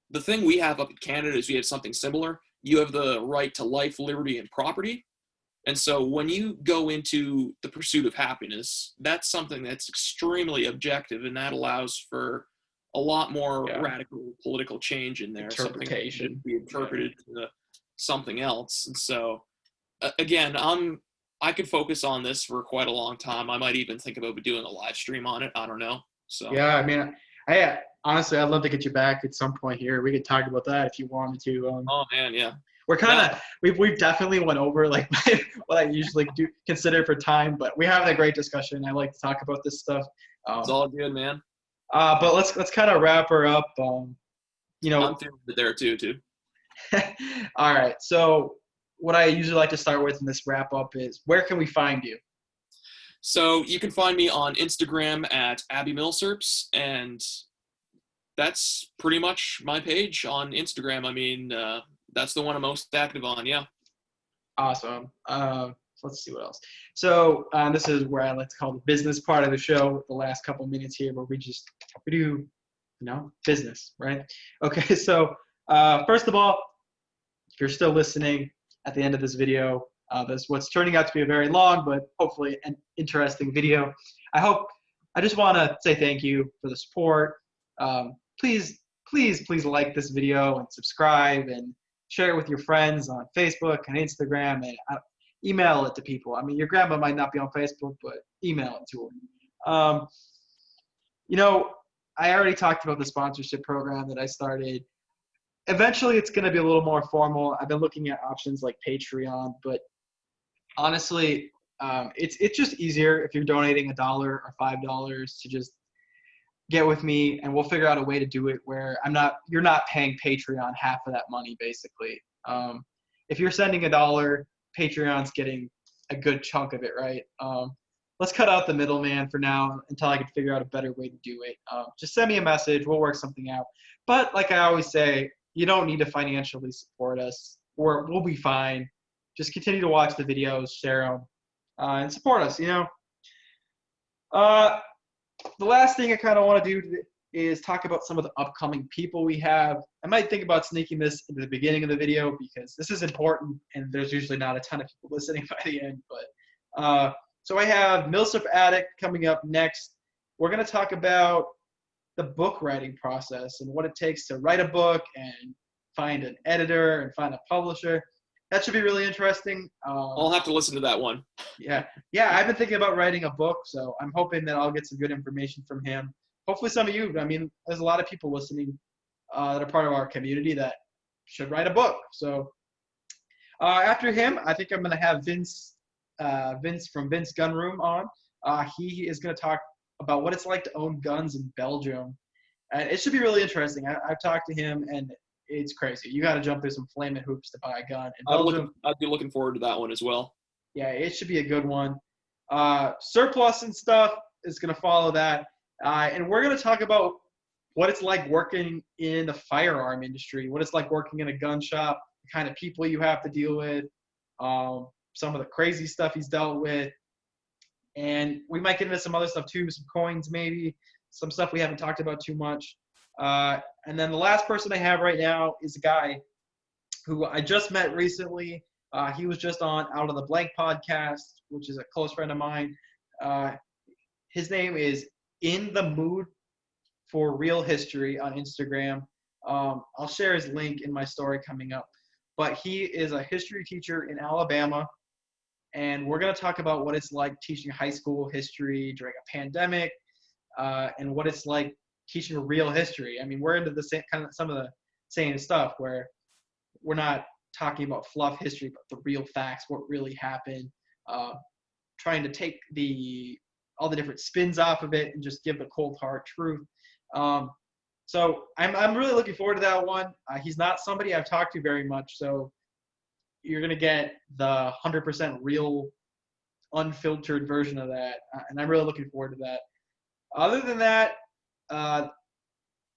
the thing we have up in Canada is we have something similar. You have the right to life, liberty, and property. And so when you go into the pursuit of happiness, that's something that's extremely objective, and that allows for a lot more radical political change in there. Interpretation. Something that be interpreted to something else. And so, again, I could focus on this for quite a long time. I might even think about doing a live stream on it. I don't know. So yeah, I mean, honestly, I'd love to get you back at some point here. We could talk about that if you wanted to. Oh man, yeah. We're kind of we've definitely went over like what I usually do consider for time, but we're having a great discussion. I like to talk about this stuff. It's all good, man. But let's kind of wrap her up. I'm feeling it there too. All right. So what I usually like to start with in this wrap up is, where can we find you? So you can find me on Instagram at Abbymilsurps, and that's pretty much my page on Instagram. I mean, that's the one I'm most active on, yeah. Awesome. Let's see what else. So this is where I like to call the business part of the show, the last couple minutes here, where we do business, right? Okay, so first of all, if you're still listening at the end of this video, this what's turning out to be a very long but hopefully an interesting video. I just want to say thank you for the support. Please like this video and subscribe and share it with your friends on Facebook and Instagram, and email it to people. I mean, your grandma might not be on Facebook, but email it to her. I already talked about the sponsorship program that I started. Eventually, it's going to be a little more formal. I've been looking at options like Patreon, but honestly, it's just easier if you're donating $1 or $5 to just get with me, and we'll figure out a way to do it where you're not paying Patreon half of that money, basically. If you're sending $1, Patreon's getting a good chunk of it, right? Let's cut out the middleman for now until I can figure out a better way to do it. Just send me a message. We'll work something out. But like I always say, you don't need to financially support us. We'll be fine. Just continue to watch the videos, share them, and support us, The last thing I kind of want to do is talk about some of the upcoming people we have. I might think about sneaking this into the beginning of the video because this is important, and there's usually not a ton of people listening by the end. But so I have Milsurp Addict coming up next. We're going to talk about the book writing process and what it takes to write a book and find an editor and find a publisher. That should be really interesting. I'll have to listen to that one. Yeah, I've been thinking about writing a book, so I'm hoping that I'll get some good information from him. Hopefully some of you. I mean, there's a lot of people listening that are part of our community that should write a book. So after him, I think I'm going to have Vince from Vince Gun Room on. He is going to talk about what it's like to own guns in Belgium. And it should be really interesting. I've talked to him, and it's crazy. You got to jump through some flaming hoops to buy a gun in Belgium. I'd be looking forward to that one as well. Yeah, it should be a good one. Surplus and stuff is going to follow that. And we're going to talk about what it's like working in the firearm industry, what it's like working in a gun shop, the kind of people you have to deal with, some of the crazy stuff he's dealt with. And we might get into some other stuff too, some coins maybe, some stuff we haven't talked about too much. And then the last person I have right now is a guy who I just met recently. He was just on Out of the Blank podcast, which is a close friend of mine. His name is In the Mood for Real History on Instagram. I'll share his link in my story coming up. But he is a history teacher in Alabama, and we're going to talk about what it's like teaching high school history during a pandemic, and what it's like teaching real history. I mean, we're into the same kind of some of the same stuff where we're not talking about fluff history, but the real facts, what really happened, trying to take all the different spins off of it and just give the cold hard truth. So I'm really looking forward to that one. He's not somebody I've talked to very much, so you're going to get the 100% real, unfiltered version of that, and I'm really looking forward to that. Other than that, I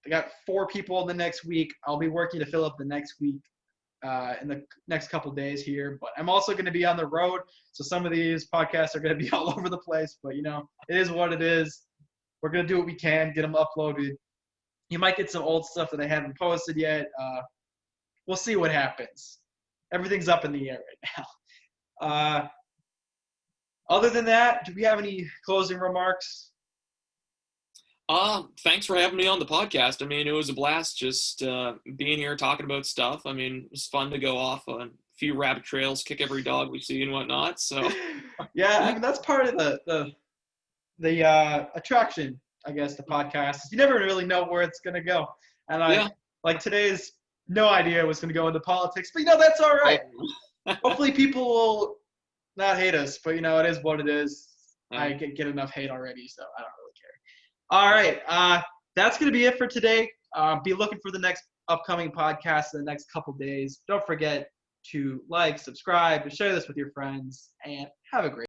got 4 people in the next week. I'll be working to fill up the next week in the next couple days here, but I'm also going to be on the road, so some of these podcasts are going to be all over the place, but it is what it is. We're going to do what we can, get them uploaded. You might get some old stuff that I haven't posted yet. We'll see what happens. Everything's up in the air right now. Other than that, do we have any closing remarks? Thanks for having me on the podcast. I mean, it was a blast just being here talking about stuff. I mean, it was fun to go off on a few rabbit trails, kick every dog we see and whatnot. So yeah, I mean, that's part of the attraction, I guess, the podcast. You never really know where it's gonna go. And like today's no idea it was gonna go into politics, but that's all right. Hopefully people will not hate us, but it is what it is. I get enough hate already, so I don't really care. All right, that's going to be it for today. Be looking for the next upcoming podcast in the next couple days. Don't forget to like, subscribe, and share this with your friends, and have a great